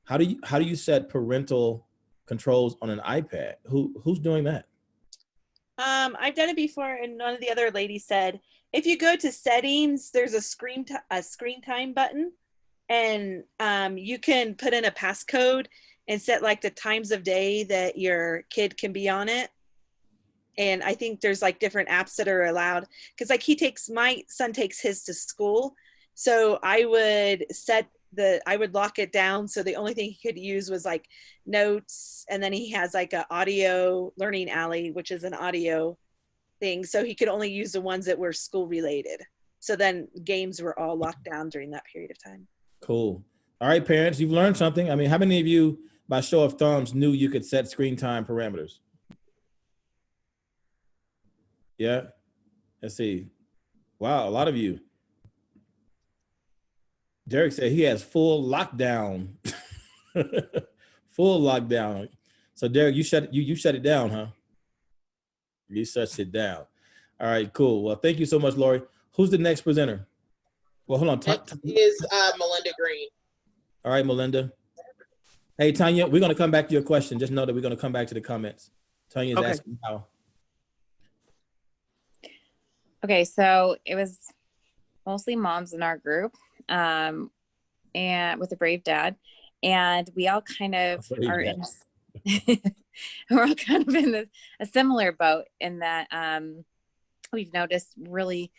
how do you set parental controls on an iPad. Who's doing that? I've done it before, and one of the other ladies said if you go to settings, there's a screen time button, and you can put in a passcode and set like the times of day that your kid can be on it. And I think there's like different apps that are allowed, because like my son takes his to school, so I would lock it down, so the only thing he could use was like notes, and then he has like an audio learning alley, which is an audio thing, so he could only use the ones that were school related. So then games were all locked down during that period of time. Cool. All right, parents, you've learned something. I mean, how many of you, by show of thumbs, knew you could set screen time parameters? Yeah. Let's see. Wow, a lot of you. Derek said he has full lockdown. Full lockdown. So Derek, you shut it down, huh? You shut it down. All right, cool. Well, thank you so much, Lori. Who's the next presenter? Well, hold on. Next is Melinda Green. All right, Melinda. Hey, Tanya, we're going to come back to your question. Just know that we're going to come back to the comments. Tanya's asking how. Okay, so it was mostly moms in our group, and with a brave dad, and we all kind of are in. We're all kind of in a similar boat in that we've noticed really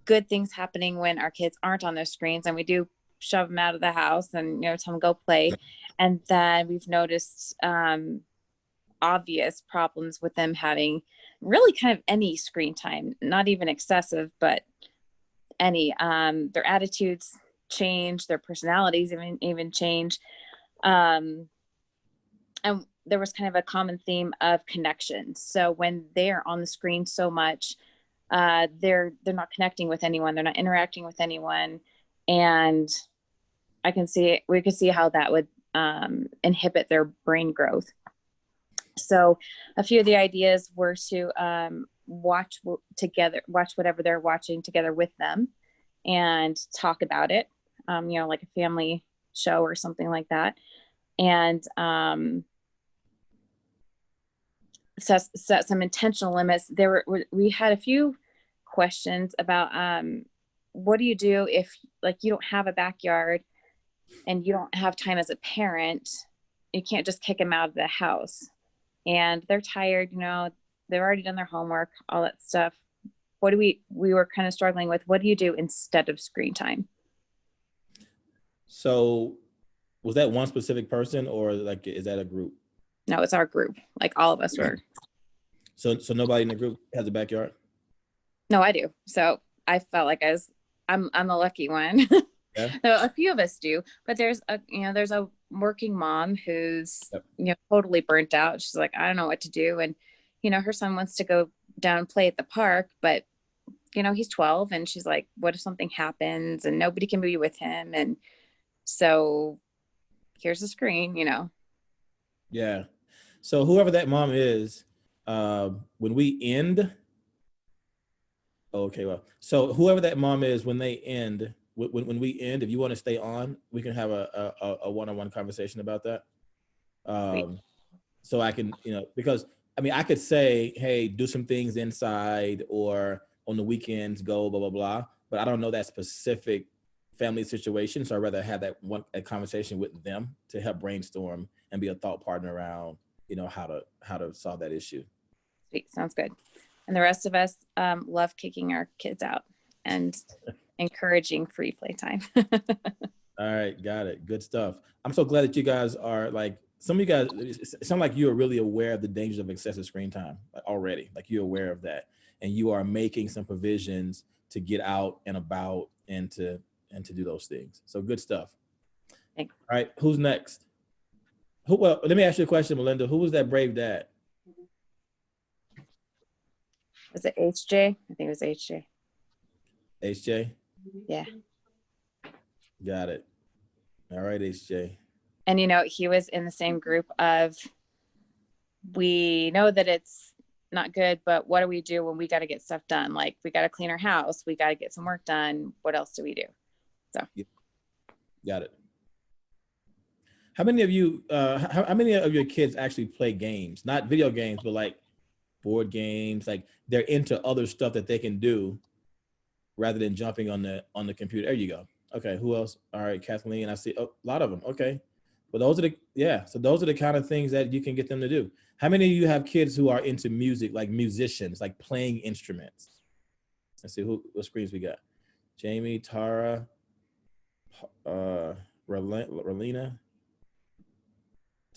good things happening when our kids aren't on their screens, and we do shove them out of the house and tell them go play, and then we've noticed obvious problems with them having really kind of any screen time, not even excessive, but any. Their attitudes change, their personalities even change, and there was kind of a common theme of connection. So when they're on the screen so much, they're not connecting with anyone, they're not interacting with anyone, and we could see how that would inhibit their brain growth. So a few of the ideas were to watch whatever they're watching together with them and talk about it, like a family show or something like that. And set some intentional limits. We had a few questions about what do you do if like you don't have a backyard and you don't have time as a parent? You can't just kick them out of the house. And they're tired, they've already done their homework, all that stuff. We were kind of struggling with, what do you do instead of screen time? So was that one specific person, or like, is that a group? No, it's our group. Like all of us were. So nobody in the group has a backyard? No, I do. So I felt like I'm the lucky one. Yeah. So a few of us do, but there's a working mom who's, totally burnt out. She's like, I don't know what to do. And, her son wants to go down and play at the park, but, he's 12, and she's like, what if something happens and nobody can be with him? And so here's the screen, Yeah. So whoever that mom is, when we end, okay, well, so whoever that mom is, when they end, when we end, if you want to stay on, we can have a one-on-one conversation about that. So I can, because I could say, hey, do some things inside, or on the weekends go blah, blah, blah. But I don't know that specific family situation. So I'd rather have a conversation with them to help brainstorm and be a thought partner around, how to solve that issue. Sweet. Sounds good. And the rest of us love kicking our kids out and encouraging free playtime. All right. Got it. Good stuff. I'm so glad that you guys are like, some of you guys, it sounds like you are really aware of the dangers of excessive screen time already. Like you're aware of that, and you are making some provisions to get out and about and to do those things. So good stuff. Thanks. All right. Who's next? Well, let me ask you a question, Melinda. Who was that brave dad? Was it HJ? I think it was HJ. HJ? Yeah. Got it. All right, HJ. And, he was in the same group of, we know that it's not good, but what do we do when we got to get stuff done? Like, we got to clean our house. We got to get some work done. What else do we do? So. Got it. How many of you, how many of your kids actually play games? Not video games, but like board games. Like they're into other stuff that they can do rather than jumping on the computer. There you go. Okay, who else? All right, Kathleen. I see a lot of them. Okay, but those are so those are the kind of things that you can get them to do. How many of you have kids who are into music, like musicians, like playing instruments? Let's see what screens we got. Jamie, Tara, Relina,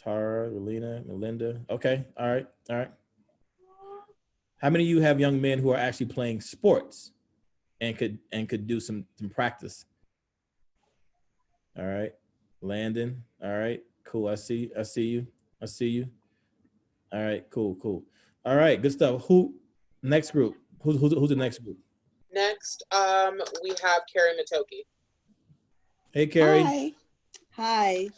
Tara, Relina, Melinda. Okay, all right. How many of you have young men who are actually playing sports and could do some practice? All right, Landon. All right, cool. I see you. All right, cool. All right, good stuff. Next group? Who's the next group? Next, we have Carrie Matoki. Hey, Carrie. Hi.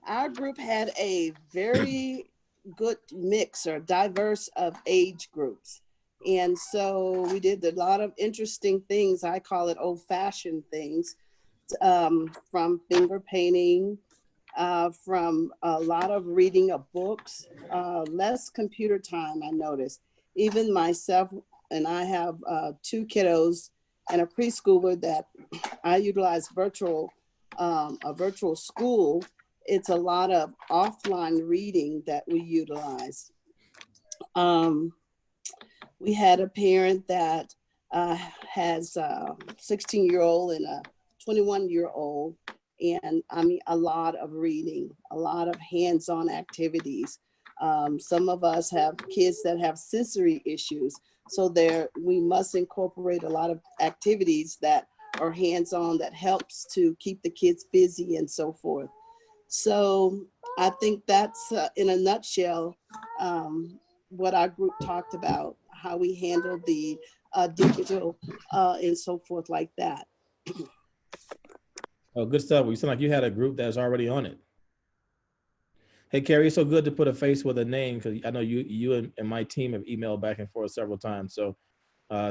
Our group had a very good mix or diverse of age groups. And so we did a lot of interesting things. I call it old-fashioned things, from finger painting, from a lot of reading of books, less computer time, I noticed. Even myself, and I have 2 kiddos and a preschooler that I utilize a virtual school. It's a lot of offline reading that we utilize. We had a parent that has a 16-year-old and a 21-year-old, and I mean, a lot of reading, a lot of hands-on activities. Some of us have kids that have sensory issues, so we must incorporate a lot of activities that are hands-on that helps to keep the kids busy and so forth. So I think that's in a nutshell what our group talked about, how we handle the digital and so forth like that. Oh, good stuff. You sound like you had a group that's already on it. Hey, Carrie, it's so good to put a face with a name, because I know you and my team have emailed back and forth several times. So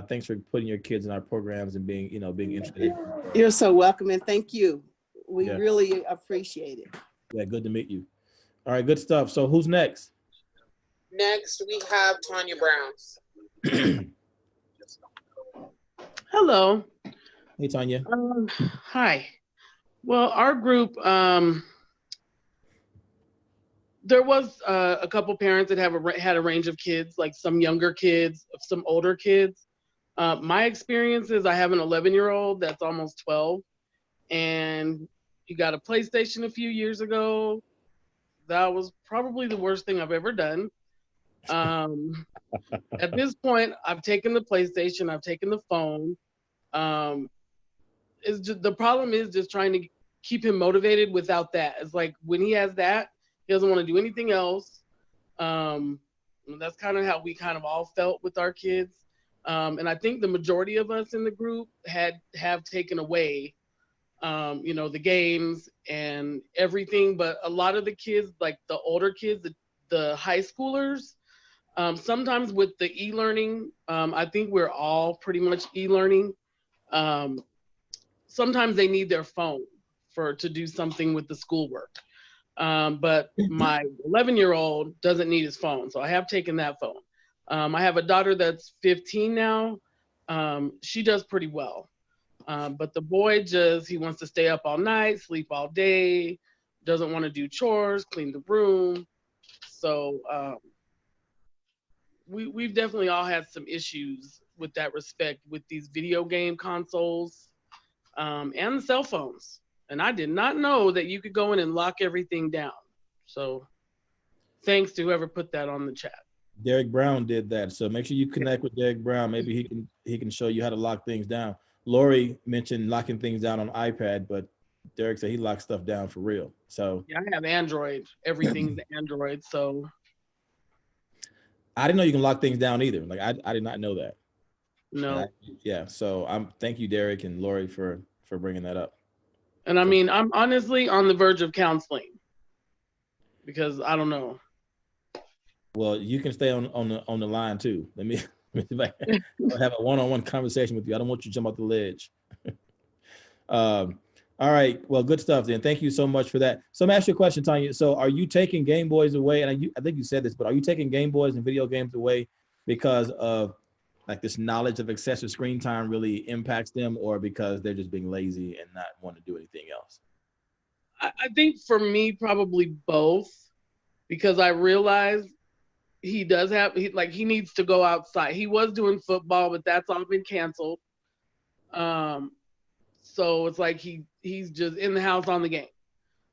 thanks for putting your kids in our programs and being interested. You're so welcome, and thank you. We really appreciate it. Yeah, good to meet you. All right, good stuff. So who's next? Next, we have Tanya Browns. Hello. Hey, Tanya. Hi. Well, our group, there was a couple parents that had a range of kids, like some younger kids, some older kids. My experience is I have an 11-year-old that's almost 12, and he got a PlayStation a few years ago. That was probably the worst thing I've ever done. At this point, I've taken the PlayStation, I've taken the phone. The problem is just trying to keep him motivated without that. It's like when he has that, he doesn't want to do anything else. That's kind of how we kind of all felt with our kids. And I think the majority of us in the group have taken away, the games and everything. But a lot of the kids, like the older kids, the high schoolers, sometimes with the e-learning, I think we're all pretty much e-learning. Sometimes they need their phone to do something with the schoolwork. But my 11-year-old doesn't need his phone, so I have taken that phone. I have a daughter that's 15 now. She does pretty well. But the boy he wants to stay up all night, sleep all day, doesn't want to do chores, clean the room. So we've definitely all had some issues with that respect with these video game consoles and the cell phones. And I did not know that you could go in and lock everything down. So thanks to whoever put that on the chat. Derek Brown did that. So make sure you connect with Derek Brown. Maybe he can show you how to lock things down. Lori mentioned locking things down on iPad, but Derek said he locks stuff down for real. So yeah, I have Android. Everything's Android. So I didn't know you can lock things down either. Like I did not know that. No. So thank you, Derek and Lori, for bringing that up. And I mean, I'm honestly on the verge of counseling because I don't know. Well, you can stay on the line too. Let me have a one-on-one conversation with you. I don't want you to jump off the ledge. All right. Well, good stuff then. Thank you so much for that. So let me ask you a question, Tanya. So are you taking Game Boys away? And I think you said this, but are you taking Game Boys and video games away because of like this knowledge of excessive screen time really impacts them, or because they're just being lazy and not want to do anything else? I think for me, probably both, because I realized he does have, he needs to go outside. He was doing football, but that's all been canceled. So it's like he's just in the house on the game.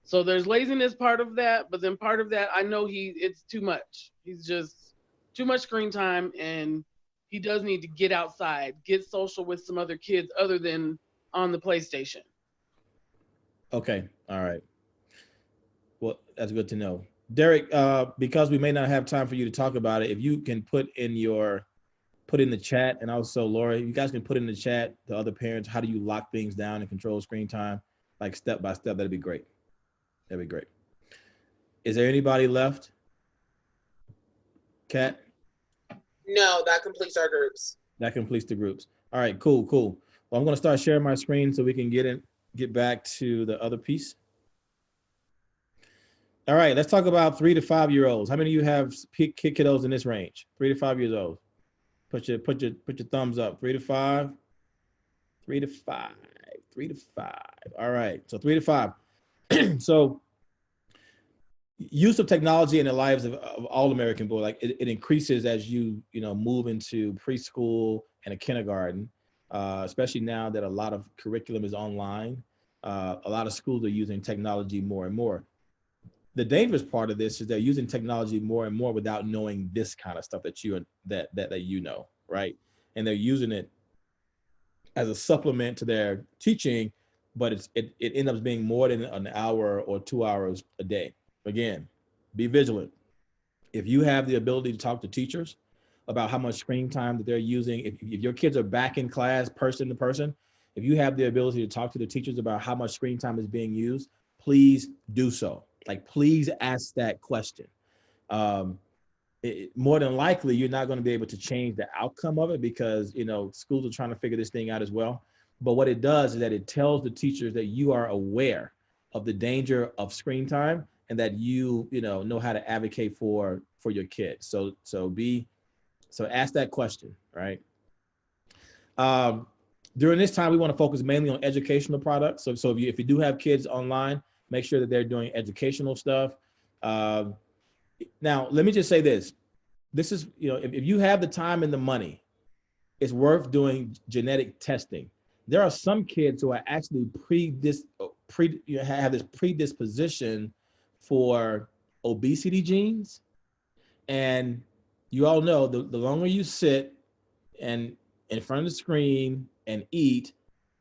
So there's laziness part of that, but then part of that, I know it's too much. He's just too much screen time, and he does need to get outside, get social with some other kids other than on the PlayStation. Okay. All right. Well, that's good to know. Derek, because we may not have time for you to talk about it, if you can put in the chat, and also Laura, you guys can put in the chat to other parents, how do you lock things down and control screen time, like step by step, that'd be great. That'd be great. Is there anybody left? Kat? No, that completes our groups. That completes the groups. All right, cool. Well, I'm gonna start sharing my screen so we can get back to the other piece. All right, let's talk about 3 to 5 year olds. How many of you have kiddos in this range? 3 to 5 years old. Put your thumbs up. 3 to 5. 3 to 5. 3 to 5. All right. So 3 to 5. So use of technology in the lives of all American boys, like it increases as you move into preschool and a kindergarten, especially now that a lot of curriculum is online. A lot of schools are using technology more and more. The dangerous part of this is they're using technology more and more without knowing this kind of stuff that you know, right? And they're using it as a supplement to their teaching, but it ends up being more than an hour or 2 hours a day. Again, be vigilant. If you have the ability to talk to teachers about how much screen time that they're using, if your kids are back in class person to person, if you have the ability to talk to the teachers about how much screen time is being used, please do so. Like, please ask that question. More than likely, you're not going to be able to change the outcome of it because, schools are trying to figure this thing out as well. But what it does is that it tells the teachers that you are aware of the danger of screen time and that you know how to advocate for your kids. So ask that question, right? During this time, we want to focus mainly on educational products. So if you do have kids online, make sure that they're doing educational stuff. Now, let me just say this. This is, if you have the time and the money, it's worth doing genetic testing. There are some kids who are actually have this predisposition for obesity genes. And you all know the longer you sit and in front of the screen and eat,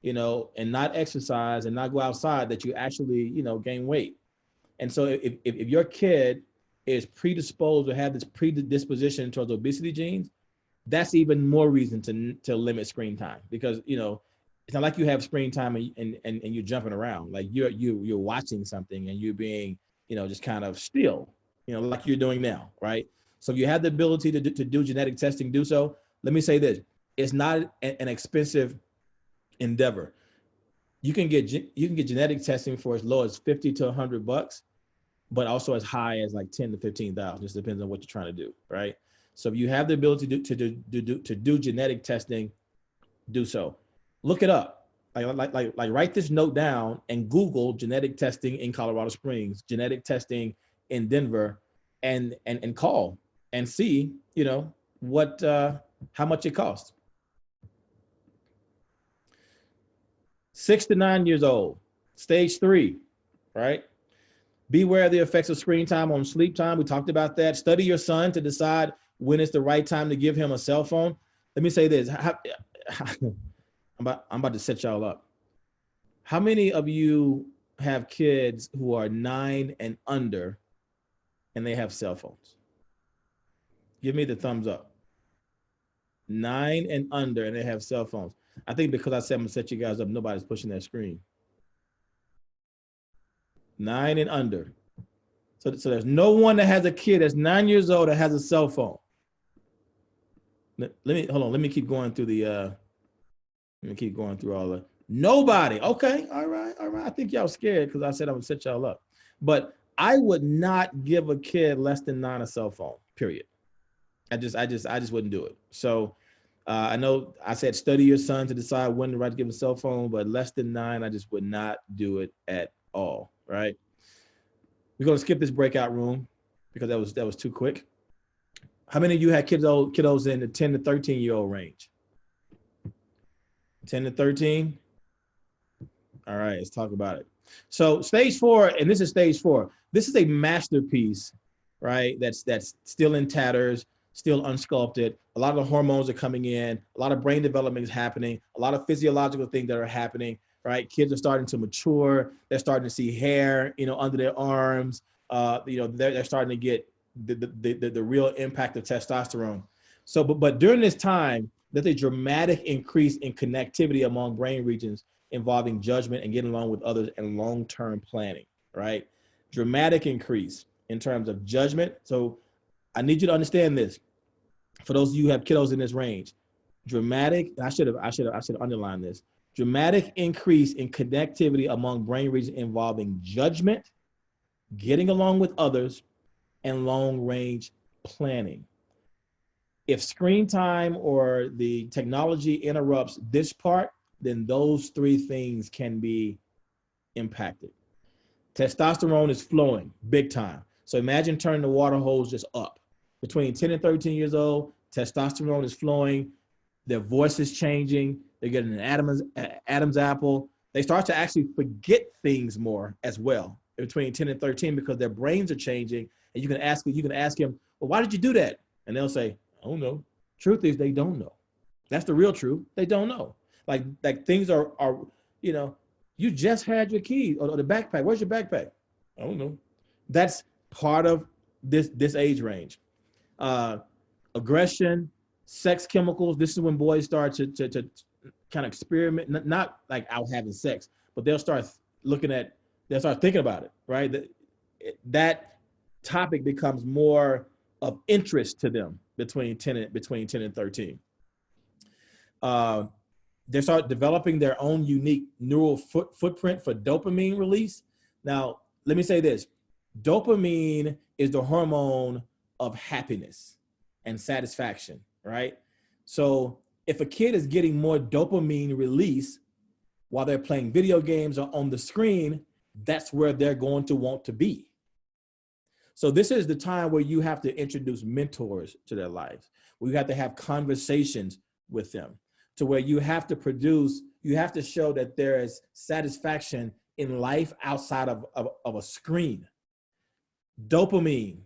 and not exercise and not go outside, that you actually, gain weight. And so if your kid is predisposed or have this predisposition towards obesity genes, that's even more reason to limit screen time, because it's not like you have screen time and you're jumping around. Like you're watching something and you're being just kind of still, like you're doing now, right? So if you have the ability to do genetic testing, do so. Let me say this: it's not an expensive endeavor. You can get genetic testing for as low as $50 to $100, but also as high as like 10 to 15,000. Just depends on what you're trying to do, right? So if you have the ability to do genetic testing, do so. Look it up. Like write this note down and Google genetic testing in Colorado Springs, genetic testing in Denver, and call and see what how much it costs. 6 to 9 years old, stage 3, right? Beware of the effects of screen time on sleep time. We talked about that. Study your son to decide when it's the right time to give him a cell phone. Let me say this. I'm about to set y'all up. How many of you have kids who are 9 and under and they have cell phones? Give me the thumbs up. 9 and under and they have cell phones. I think because I said I'm gonna set you guys up, nobody's pushing that screen. 9 and under. So there's no one that has a kid that's 9 years old that has a cell phone. Let me keep going through the let me keep going through all the Nobody. Okay. All right. All right. I think y'all scared because I said I would set y'all up. But I would not give a kid less than 9 a cell phone, period. I just wouldn't do it. So I know I said study your son to decide when to give him a cell phone, but less than 9, I just would not do it at all. Right. We're gonna skip this breakout room because that was too quick. How many of you had kiddos in the 10 to 13-year-old range? 10 to 13? All right, let's talk about it. So stage 4, and this is stage 4. This is a masterpiece, right? That's still in tatters, still unsculpted. A lot of the hormones are coming in. A lot of brain development is happening. A lot of physiological things that are happening, right? Kids are starting to mature. They're starting to see hair, under their arms. They're starting to get the real impact of testosterone. So, but during this time, there's a dramatic increase in connectivity among brain regions involving judgment and getting along with others and long-term planning, right? Dramatic increase in terms of judgment. So I need you to understand this. For those of you who have kiddos in this range, dramatic, I should have underlined this. Dramatic increase in connectivity among brain regions involving judgment, getting along with others, and long-range planning. If screen time or the technology interrupts this part, then those 3 things can be impacted. Testosterone is flowing big time. So imagine turning the water hose just up. Between 10 and 13 years old, testosterone is flowing. Their voice is changing. They're getting an Adam's apple. They start to actually forget things more as well between 10 and 13 because their brains are changing. And you can ask him, well, why did you do that? And they'll say, I don't know. Truth is, they don't know. That's the real truth. They don't know. Like things are you just had your keys or the backpack. Where's your backpack? I don't know. That's part of this age range. Aggression, sex chemicals. This is when boys start to kind of experiment, not like out having sex, but they'll start thinking about it, right? That topic becomes more of interest to them between 10 and 13. They start developing their own unique neural footprint for dopamine release. Now, let me say this. Dopamine is the hormone of happiness and satisfaction, right? So if a kid is getting more dopamine release while they're playing video games or on the screen, that's where they're going to want to be. So this is the time where you have to introduce mentors to their lives, where you have to have conversations with them, to where you have to show that there is satisfaction in life outside of a screen. Dopamine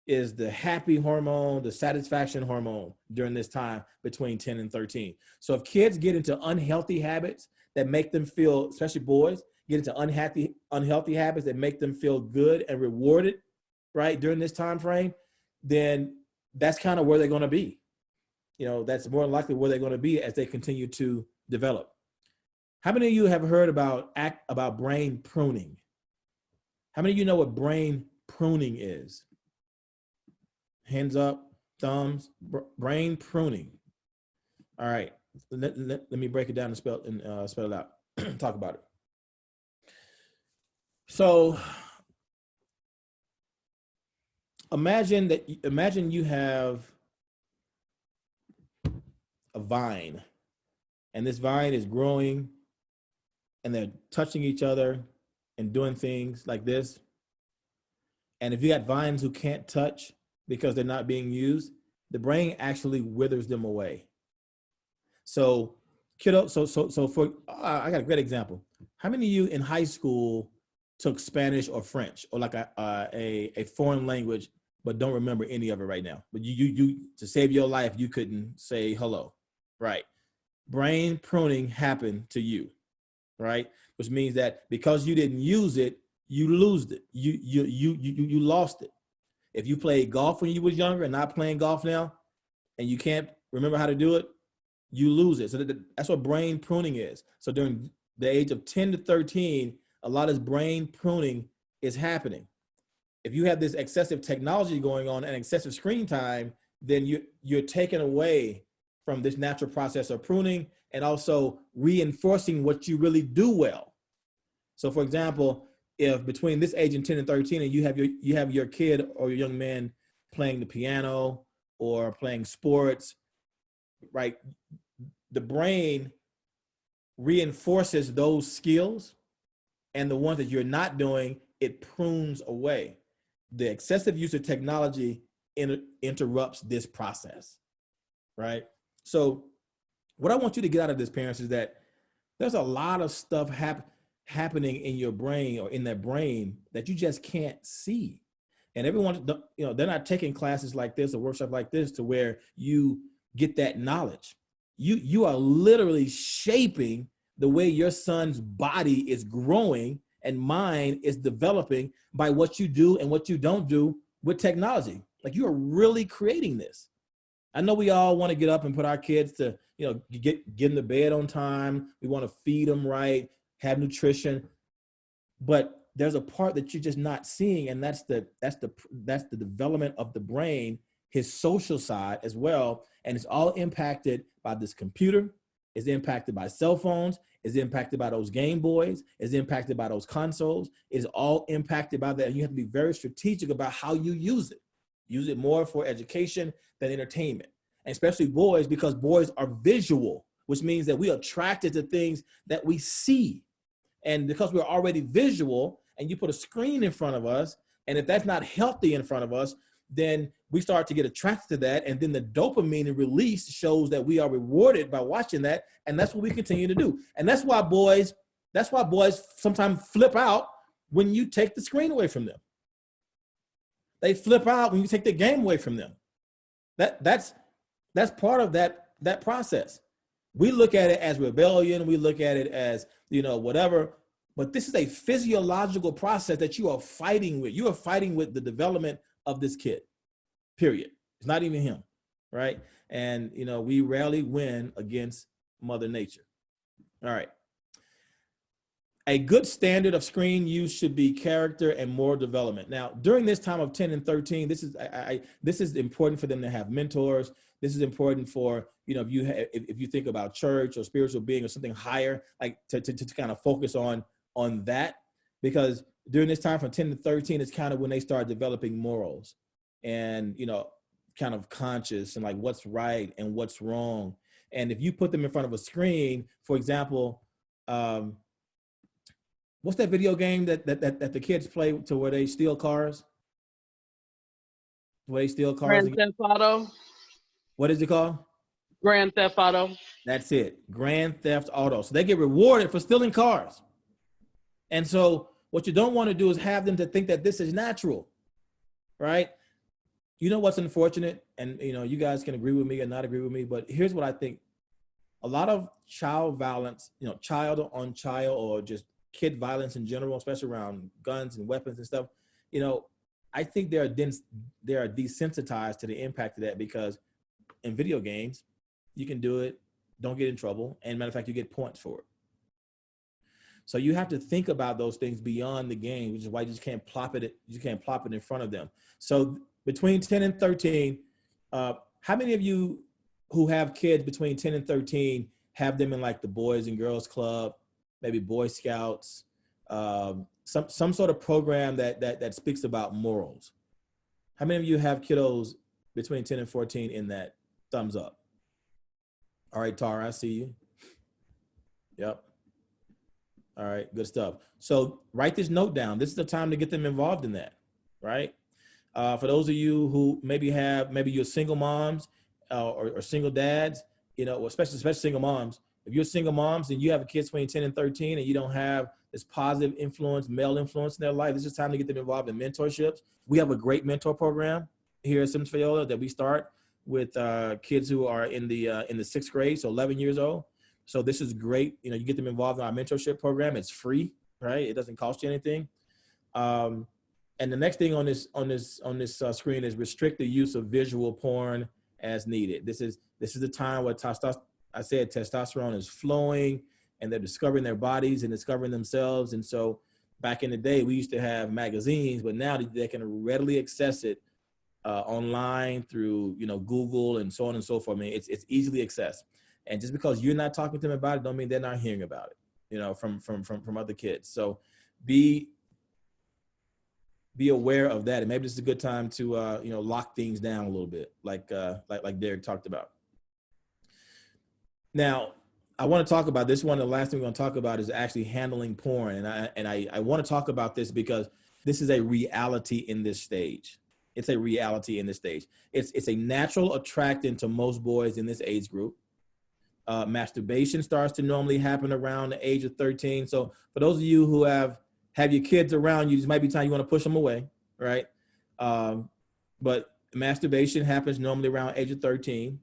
is the happy hormone, the satisfaction hormone during this time between 10 and 13. So if kids get into unhealthy habits that make them feel, especially boys, get into unhealthy habits that make them feel good and rewarded, right, during this time frame, then that's kind of where they're going to be. That's more likely where they're going to be as they continue to develop. How many of you have heard about brain pruning? How many of you know what brain pruning is? Hands up, thumbs. Brain pruning. All right, let me break it down and spell it out. Talk about it. So imagine you have a vine, and this vine is growing, and they're touching each other and doing things like this. And if you got vines who can't touch because they're not being used, the brain actually withers them away. So I got a great example. How many of you in high school took Spanish or French or like a foreign language, but don't remember any of it right now? But you to save your life, you couldn't say hello, right? Brain pruning happened to you, right? Which means that because you didn't use it, you lose it. You lost it. If you played golf when you was younger and not playing golf now, and you can't remember how to do it, you lose it. So that's what brain pruning is. So during the age of 10 to 13, a lot of brain pruning is happening. If you have this excessive technology going on and excessive screen time, then you're taking away from this natural process of pruning and also reinforcing what you really do well. So for example, if between this age and 10 and 13 and you have your kid or your young man playing the piano or playing sports, right? The brain reinforces those skills, and the ones that you're not doing, it prunes away. The excessive use of technology interrupts this process, right? So what I want you to get out of this, parents, is that there's a lot of stuff happening in your brain or in that brain that you just can't see. And everyone, you know, they're not taking classes like this or workshop like this to where you get that knowledge. You are literally shaping the way your son's body is growing and mind is developing by what you do and what you don't do with technology. Like, you are really creating this. I know we all want to get up and put our kids to, you know, get in the bed on time. We want to feed them right, have nutrition, but there's a part that you're just not seeing, and that's the development of the brain, his social side as well, and it's all impacted by this computer. It's impacted by cell phones. It's impacted by those Game Boys. It's impacted by those consoles. It's all impacted by that. And you have to be very strategic about how you use it. Use it more for education than entertainment, and especially boys, because boys are visual, which means that we are attracted to things that we see. And because we're already visual and you put a screen in front of us, and if that's not healthy in front of us, then we start to get attracted to that. And then the dopamine release shows that we are rewarded by watching that. And that's what we continue to do. And that's why boys sometimes flip out when you take the screen away from them. They flip out when you take the game away from them. That's part of that process. We look at it as rebellion. We look at it as, you know, whatever. But this is a physiological process that you are fighting with. You are fighting with the development of this kid, period. It's not even him, right? And, you know, we rarely win against Mother Nature. All right. A good standard of screen use should be character and moral development. Now, during this time of 10 and 13, this is important for them to have mentors. This is important for, you know, if you think about church or spiritual being or something higher, like to kind of focus on that, because during this time from 10 to 13 is kind of when they start developing morals and, you know, kind of conscious and like what's right and what's wrong. And if you put them in front of a screen, for example, what's that video game that the kids play to where they steal cars? Where they steal cars? Grand Theft Auto. What is it called? Grand Theft Auto. That's it. Grand Theft Auto. So they get rewarded for stealing cars. And so what you don't want to do is have them to think that this is natural, right? You know what's unfortunate? And, you know, you guys can agree with me or not agree with me, but here's what I think. A lot of child violence, you know, child on child or just kid violence in general, especially around guns and weapons and stuff, you know, I think they are desensitized to the impact of that, because in video games, you can do it, don't get in trouble, and matter of fact, you get points for it. So you have to think about those things beyond the game, which is why you just can't plop it in front of them. So between 10 and 13, how many of you who have kids between 10 and 13 have them in like the Boys and Girls Club, maybe Boy Scouts, some sort of program that speaks about morals? How many of you have kiddos between 10 and 14 in that? Thumbs up. All right, Tara, I see you. Yep. All right, good stuff. So write this note down. This is the time to get them involved in that, right? For those of you who maybe you're single moms or single dads, you know, especially single moms. If you're single moms and you have a kid between 10 and 13 and you don't have this positive influence, male influence in their life, this is time to get them involved in mentorships. We have a great mentor program here at Sims Fayola that we start with kids who are in the 6th grade, so 11 years old. So this is great. You know, you get them involved in our mentorship program. It's free, right? It doesn't cost you anything. And the next thing on this screen is restrict the use of visual porn as needed. This is the time where testosterone is flowing and they're discovering their bodies and discovering themselves. And so back in the day, we used to have magazines, but now they can readily access it online through, you know, Google and so on and so forth. I mean, it's easily accessed. And just because you're not talking to them about it, don't mean they're not hearing about it, you know, from other kids. So be aware of that. And maybe this is a good time to, you know, lock things down a little bit, like Derek talked about. Now, I want to talk about this one. The last thing we're going to talk about is actually handling porn. And I want to talk about this because this is a reality in this stage. It's a reality in this stage. It's a natural attractant to most boys in this age group. Masturbation starts to normally happen around the age of 13. So for those of you who have your kids around you, this might be time you want to push them away, right? But masturbation happens normally around age of 13.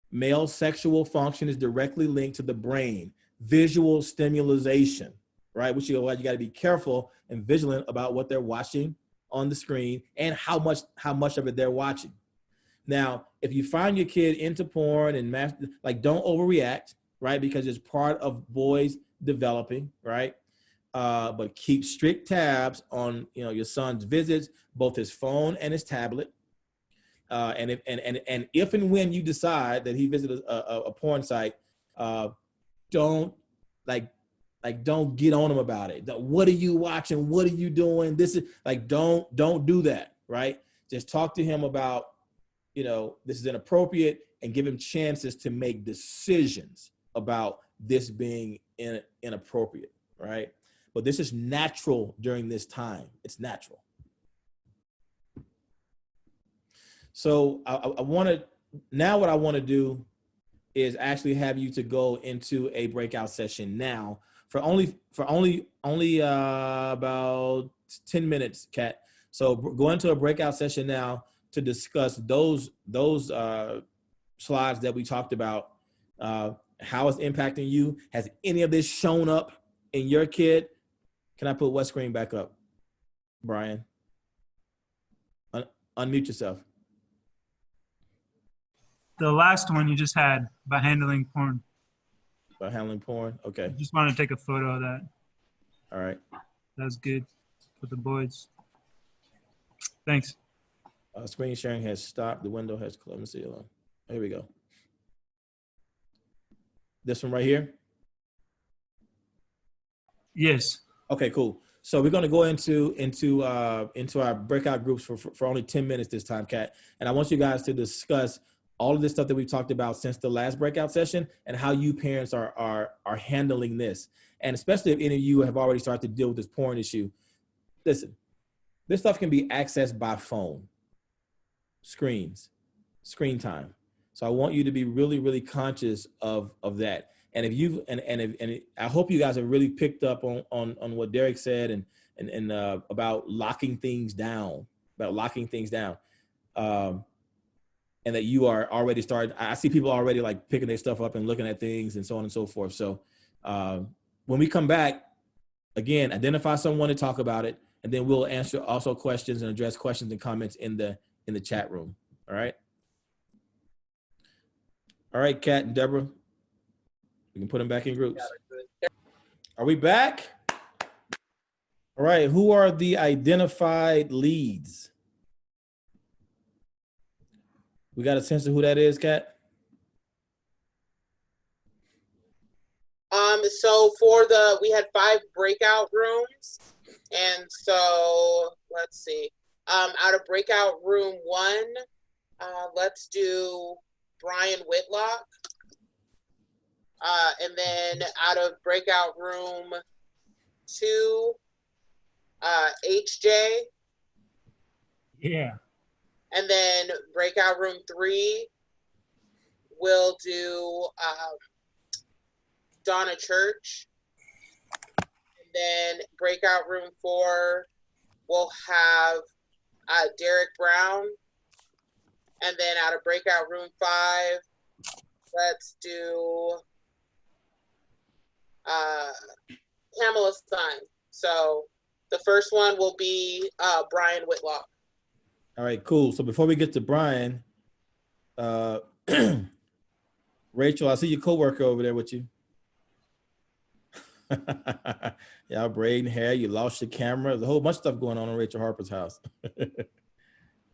Male sexual function is directly linked to the brain, visual stimulation, right? Which you got to be careful and vigilant about what they're watching on the screen and how much of it they're watching. Now, if you find your kid into porn and don't overreact, right? Because it's part of boys developing, right? But keep strict tabs on, you know, your son's visits, both his phone and his tablet. And if and when you decide that he visited a porn site, don't don't get on him about it. What are you watching? What are you doing? This is don't do that, right? Just talk to him about, you know, this is inappropriate, and give him chances to make decisions about this being inappropriate, right? But this is natural during this time. It's natural. So I want to, now what I want to do is actually have you to go into a breakout session now for only about 10 minutes, Kat. So go into a breakout session now to discuss those slides that we talked about, how it's impacting you. Has any of this shown up in your kid? Can I put what screen back up, Brian? Unmute yourself. The last one you just had about handling porn. About handling porn? Okay. I just wanted to take a photo of that. All right. That's good for the boys. Thanks. Screen sharing has stopped. The window has closed. Let me see. Hold on. Here we go. This one right here? Yes. Okay, cool. So we're going to go into our breakout groups for only 10 minutes this time, Kat. And I want you guys to discuss all of this stuff that we've talked about since the last breakout session and how you parents are handling this. And especially if any of you have already started to deal with this porn issue. Listen, this stuff can be accessed by phone, screens, screen time. So I want you to be really, really conscious of that. And if you've and I hope you guys have really picked up on what Derek said and about locking things down, and that you are already started. I see people already like picking their stuff up and looking at things and so on and so forth. So when we come back, again, identify someone to talk about it, and then we'll answer also questions and address questions and comments in the chat room. All right. All right, Kat and Deborah, we can put them back in groups. Are we back? All right. Who are the identified leads? We got a sense of who that is, Kat? So we had 5 breakout rooms. And so let's see. Out of breakout room 1, let's do Brian Whitlock. And then out of breakout room 2, HJ. Yeah. And then breakout room 3, we'll do Donna Church. And then breakout room 4, we'll have Derek Brown. And then out of breakout room 5, let's do Pamela Stein. So the first one will be Brian Whitlock. All right, cool. So before we get to Brian, Rachel, I see your coworker over there with you. Y'all braiding hair, you lost your camera. There's a whole bunch of stuff going on in Rachel Harper's house.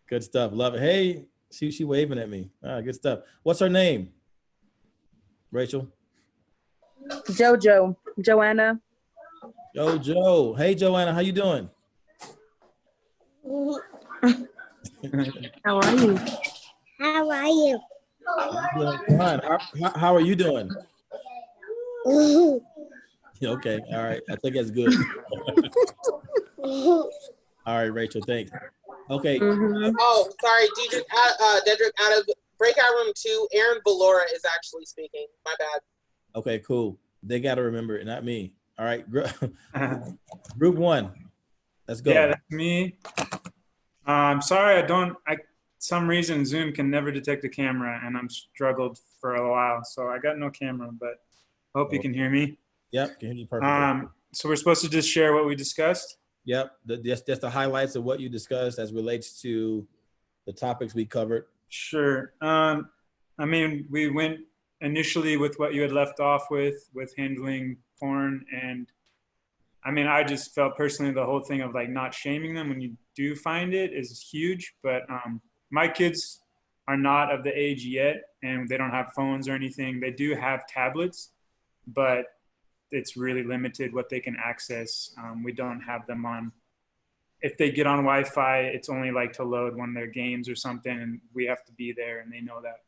Good stuff. Love it. Hey, she waving at me. Good stuff. What's her name? Rachel? Joanna. Joe. Hey, Joanna, how you doing? How are you? How are you? I'm doing fine. How are you doing? Okay. All right. I think that's good. All right, Rachel. Thanks. Okay. Oh, sorry, Dedrick, out of breakout room 2, Aaron Valora is actually speaking. My bad. Okay, cool. They got to remember it, not me. All right. Group 1. Let's go. Yeah, that's me. Sorry, some reason Zoom can never detect a camera, and I'm struggled for a while, so I got no camera, but I hope you can hear me. Yep, can hear you perfectly. So we're supposed to just share what we discussed? Yep, that's the highlights of what you discussed as relates to the topics we covered. Sure. I mean, we went initially with what you had left off with handling porn, and I mean, I just felt personally the whole thing of like not shaming them when you do find it is huge, but my kids are not of the age yet, and they don't have phones or anything. They do have tablets, but it's really limited what they can access. We don't have them on. If they get on Wi-Fi, it's only like to load one of their games or something, and we have to be there, and they know that.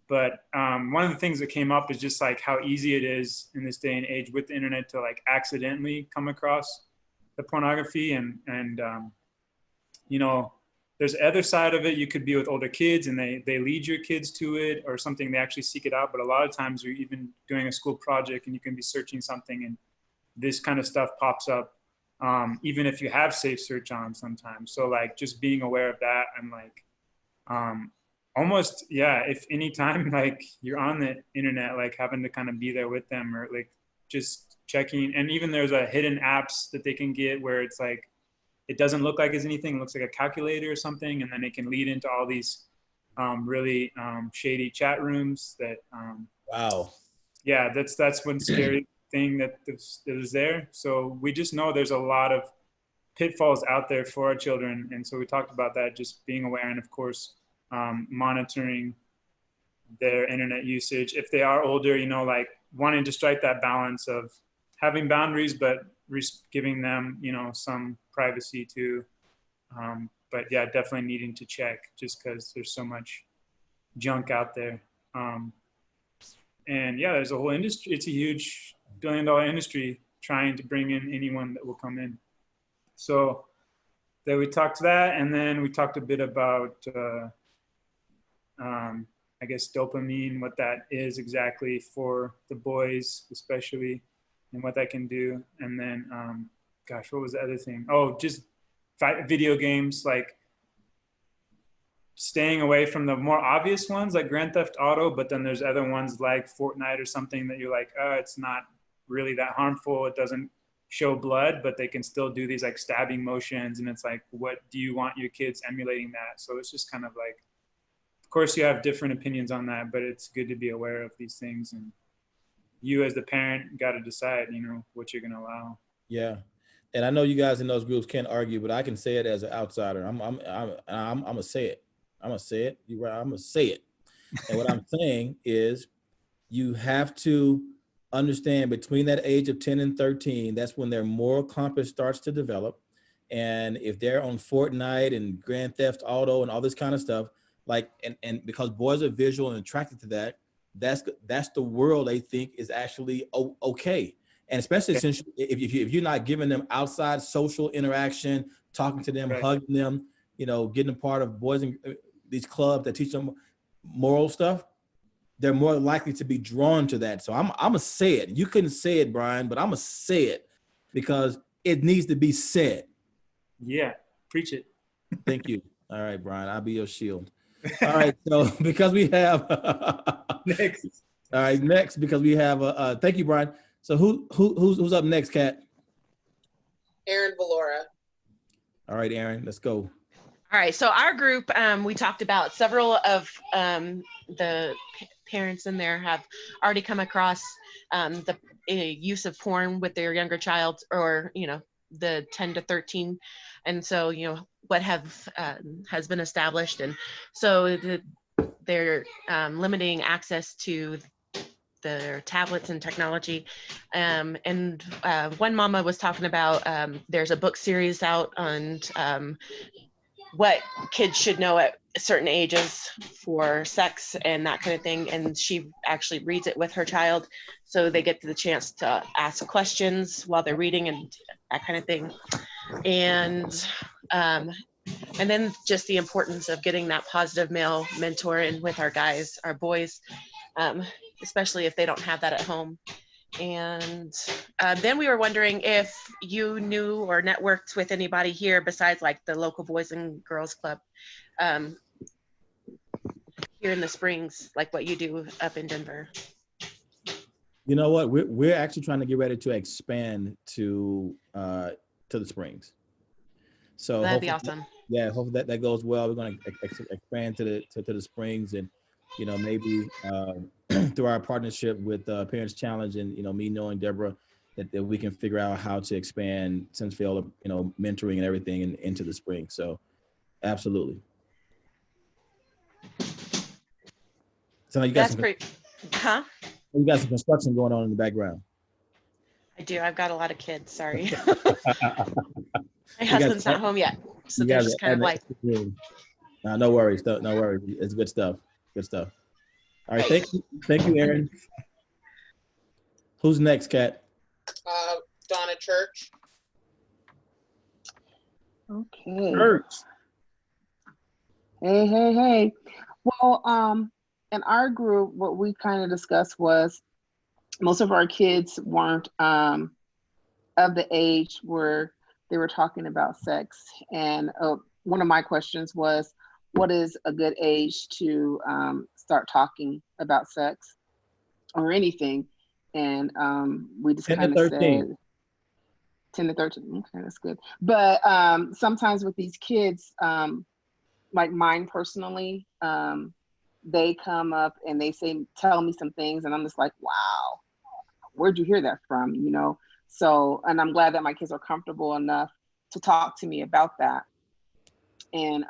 But one of the things that came up is just like how easy it is in this day and age with the internet to like accidentally come across the pornography, and you know, there's the other side of it. You could be with older kids and they lead your kids to it or something. They actually seek it out. But a lot of times you're even doing a school project and you can be searching something and this kind of stuff pops up, even if you have safe search on sometimes. So like just being aware of that and like almost, yeah, if anytime like you're on the internet, like having to kind of be there with them or like just checking. And even there's a hidden apps that they can get where it's like, it doesn't look like it's anything. It looks like a calculator or something. And then it can lead into all these really shady chat rooms that, wow. Yeah, that's one scary thing that is there. So we just know there's a lot of pitfalls out there for our children. And so we talked about that, just being aware and of course, monitoring their internet usage. If they are older, you know, like wanting to strike that balance of having boundaries, but giving them, you know, some privacy too. But yeah, definitely needing to check just because there's so much junk out there. And yeah, there's a whole industry. It's a huge billion-dollar industry trying to bring in anyone that will come in. So then we talked that, and then we talked a bit about, I guess, dopamine, what that is exactly for the boys, especially, and what that can do. And then, gosh, what was the other thing? Oh, just video games, like staying away from the more obvious ones like Grand Theft Auto, but then there's other ones like Fortnite or something that you're like, oh, it's not really that harmful. It doesn't show blood, but they can still do these like stabbing motions. And it's like, what do you want your kids emulating that? So it's just kind of like, of course you have different opinions on that, but it's good to be aware of these things. And you as the parent got to decide, you know, what you're going to allow. Yeah. And I know you guys in those groups can't argue, but I can say it as an outsider. I'm gonna say it. I'm gonna say it. You're right. I'm gonna say it. And what I'm saying is you have to understand between that age of 10 and 13, that's when their moral compass starts to develop. And if they're on Fortnite and Grand Theft Auto and all this kind of stuff, like, and because boys are visual and attracted to that, that's the world they think is actually okay. And especially since if you're not giving them outside social interaction, talking to them, hugging them, you know, getting a part of boys and these clubs that teach them moral stuff, they're more likely to be drawn to that. So I'm gonna say it. You couldn't say it, Brian, but I'm gonna say it because it needs to be said. Yeah, preach it. Thank you. All right, Brian, I'll be your shield. All right, so because we have next. All right, next because we have thank you, Brian. So who's up next, Kat? Aaron Valora. All right, Aaron, let's go. All right, so our group, we talked about several of the parents in there have already come across the use of porn with their younger child, or, you know, the 10 to 13. And so, you know, what has been established. And so they're limiting access to their tablets and technology. And one mama was talking about there's a book series out on what kids should know at certain ages for sex and that kind of thing. And she actually reads it with her child. So they get the chance to ask questions while they're reading and that kind of thing. And then just the importance of getting that positive male mentor in with our guys, our boys, especially if they don't have that at home. And then we were wondering if you knew or networked with anybody here besides like the local Boys and Girls Club here in the Springs, like what you do up in Denver. You know what? We're actually trying to get ready to expand to the Springs. So that'd be awesome. Hopefully that goes well. We're going to expand to the Springs, and you know, maybe through our partnership with Parents Challenge, and you know, me knowing Deborah, that we can figure out how to expand Sensefield, you know, mentoring and everything into the spring. So absolutely. So you got That's great. Huh? You got some construction going on in the background. I do. I've got a lot of kids. Sorry. My husband's not home yet, so they're just kind of like. No worries. No worries. It's good stuff. Good stuff. All right. Thank you, Aaron. Who's next, Kat? Donna Church. Okay. Church. Hey. Well, in our group, what we kind of discussed was most of our kids weren't of the age where they were talking about sex. And one of my questions was, what is a good age to start talking about sex or anything? And we just kind of said 10 to 13. Okay, that's good. But sometimes with these kids, like mine personally, they come up and they tell me some things, and I'm just like, wow, where'd you hear that from? You know? So, and I'm glad that my kids are comfortable enough to talk to me about that. And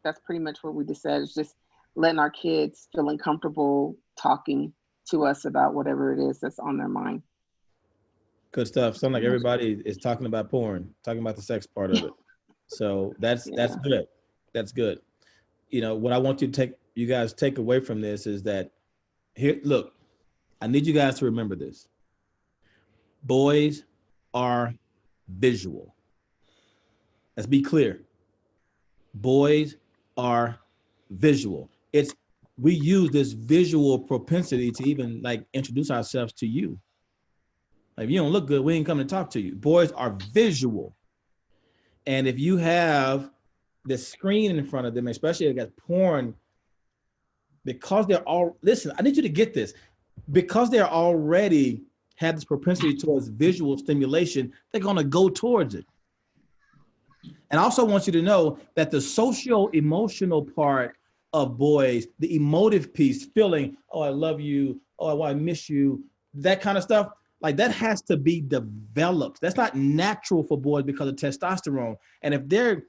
that's pretty much what we just said, is just letting our kids feeling comfortable talking to us about whatever it is that's on their mind. Good stuff. Sounds like everybody is talking about porn, talking about the sex part of it. So that's good. That's good. You know, what I want you guys take away from this is that here, look, I need you guys to remember this. Boys are visual. Let's be clear. Boys are visual. We use this visual propensity to even like introduce ourselves to you. Like, if you don't look good, we ain't coming to talk to you. Boys are visual. And if you have the screen in front of them, especially if they got porn, because listen, I need you to get this. Because they're already had this propensity towards visual stimulation, they're going to go towards it. And I also want you to know that the socio-emotional part of boys, the emotive piece, feeling, oh, I love you, oh, I miss you, that kind of stuff, like that has to be developed. That's not natural for boys because of testosterone. And if they're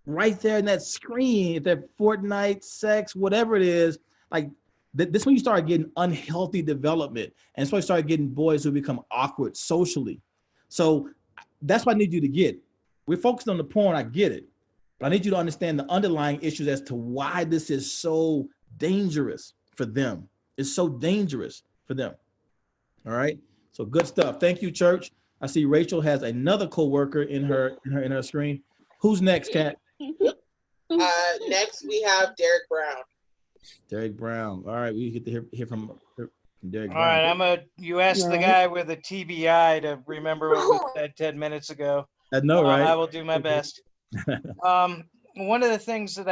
right there in that screen, if they're Fortnite, sex, whatever it is, like this when you start getting unhealthy development. And it's when you start getting boys who become awkward socially. So that's what I need you to get. We're focused on the porn, I get it. But I need you to understand the underlying issues as to why this is so dangerous for them. It's so dangerous for them. All right. So good stuff. Thank you, Church. I see Rachel has another coworker in her screen. Who's next, Kat? Next we have Derek Brown. Derek Brown. All right, we get to hear from Derek All Brown. right, you asked the guy with a TBI to remember what was said 10 minutes ago. I know, right? I will do my best. One of the things that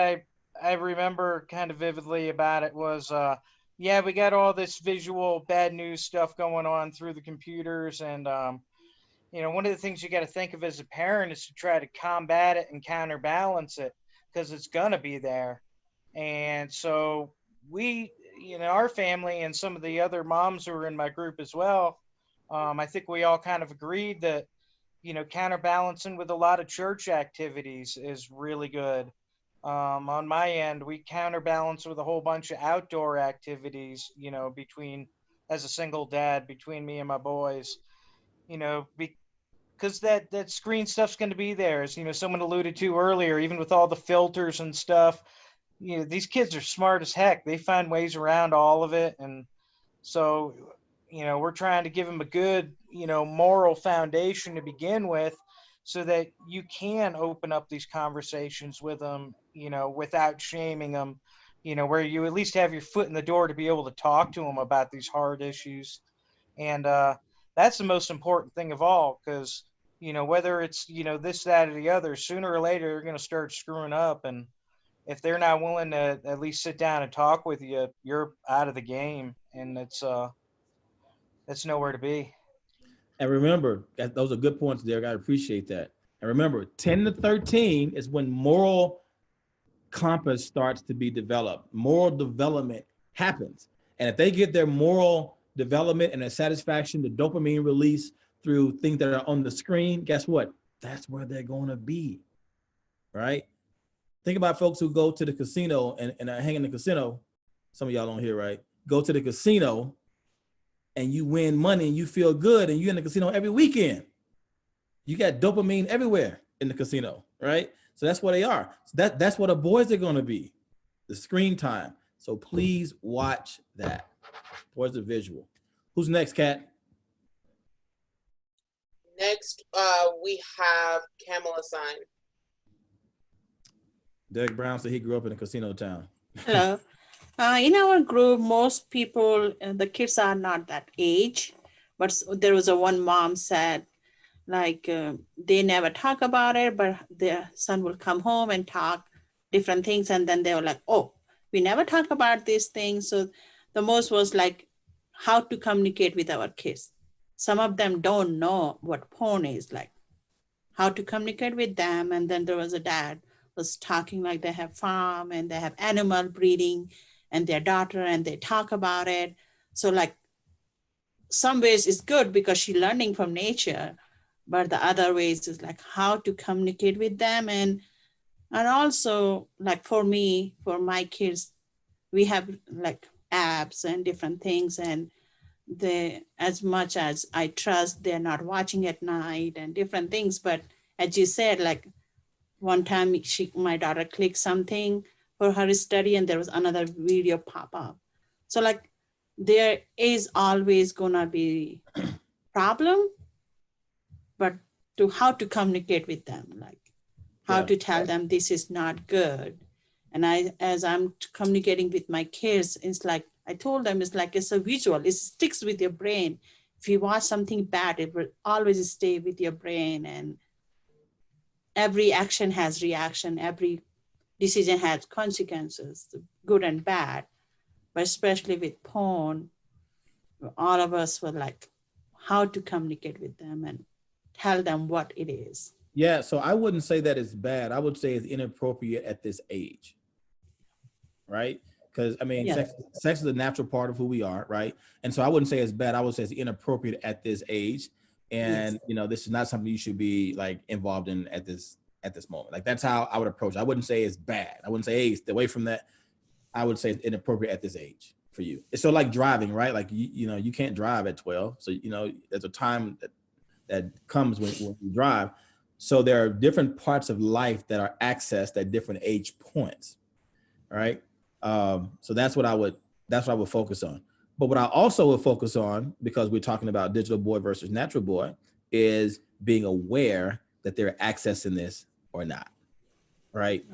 I remember kind of vividly about it was, yeah, we got all this visual bad news stuff going on through the computers. And, you know, one of the things you got to think of as a parent is to try to combat it and counterbalance it, because it's going to be there. And so we, you know, our family and some of the other moms who are in my group as well, I think we all kind of agreed that counterbalancing with a lot of church activities is really good. On my end, we counterbalance with a whole bunch of outdoor activities, between, as a single dad, between me and my boys, because that screen stuff's going to be there, as someone alluded to earlier, even with all the filters and stuff. These kids are smart as heck. They find ways around all of it. And so, we're trying to give them a good, moral foundation to begin with, so that you can open up these conversations with them, without shaming them, where you at least have your foot in the door to be able to talk to them about these hard issues. And that's the most important thing of all, because, whether it's, this, that, or the other, sooner or later, they're going to start screwing up. And if they're not willing to at least sit down and talk with you, you're out of the game. And it's nowhere to be. And remember, those are good points, Derek. I appreciate that. And remember, 10 to 13 is when moral compass starts to be developed. Moral development happens. And if they get their moral development and their satisfaction, the dopamine release through things that are on the screen, guess what? That's where they're going to be, right? Think about folks who go to the casino and hang in the casino. Some of y'all don't hear, right? Go to the casino and you win money and you feel good and you're in the casino every weekend. You got dopamine everywhere in the casino, right? So that's where they are. So that's what the boys are going to be, the screen time. So please watch that. Towards the visual. Who's next, Kat? Next, we have Kamala Sign. Derek Brown said he grew up in a casino town. Hello. In our group, most people, the kids are not that age, but there was one mom said, like, they never talk about it, but their son will come home and talk different things. And then they were like, oh, we never talk about these things. So the most was like how to communicate with our kids. Some of them don't know what porn is, like how to communicate with them. And then there was a dad was talking like they have farm and they have animal breeding and their daughter, and they talk about it. So like some ways it's good because she's learning from nature, but the other ways is like how to communicate with them. And also like for me, for my kids, we have like apps and different things, and they, as much as I trust, they're not watching at night and different things. But as you said, like one time my daughter clicked something for her study and there was another video pop up. So like there is always gonna be problem, but to how to communicate with them, like how to tell them this is not good. And as I'm communicating with my kids, it's like, I told them, it's like, it's a visual, it sticks with your brain. If you watch something bad, it will always stay with your brain. And every action has reaction, every decision has consequences, good and bad. But especially with porn, all of us were like, how to communicate with them and tell them what it is. Yeah, so I wouldn't say that it's bad. I would say it's inappropriate at this age, right? Because I mean, sex is a natural part of who we are, right? And so I wouldn't say it's bad. I would say it's inappropriate at this age. And you know, this is not something you should be like involved in at this moment. Like that's how I would approach it. I wouldn't say it's bad. I wouldn't say, hey, stay away from that. I would say it's inappropriate at this age for you. It's so like driving, right? Like you know, you can't drive at 12. So you know, there's a time that comes when you drive. So there are different parts of life that are accessed at different age points, right? So that's what I would focus on. But what I also would focus on, because we're talking about digital boy versus natural boy, is being aware that they're accessing this or not, right?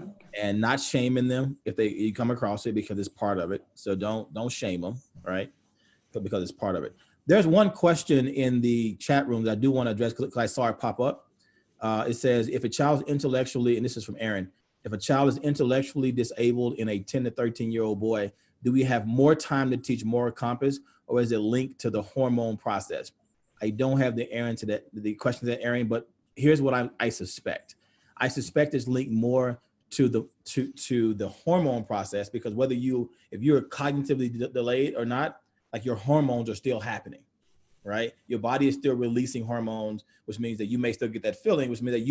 And not shaming them if you come across it, because it's part of it. So don't shame them, right? But because it's part of it. There's one question in the chat room that I do want to address because I saw it pop up. It says, if a child is intellectually, and this is from Aaron, if a child is intellectually disabled in a 10 to 13-year-old boy, do we have more time to teach moral compass, or is it linked to the hormone process? I don't have the question to that, Aaron, but here's what I suspect. I suspect it's linked more to the hormone process, because if you're cognitively delayed or not, like your hormones are still happening, right? Your body is still releasing hormones, which means that you may still get that feeling, which means that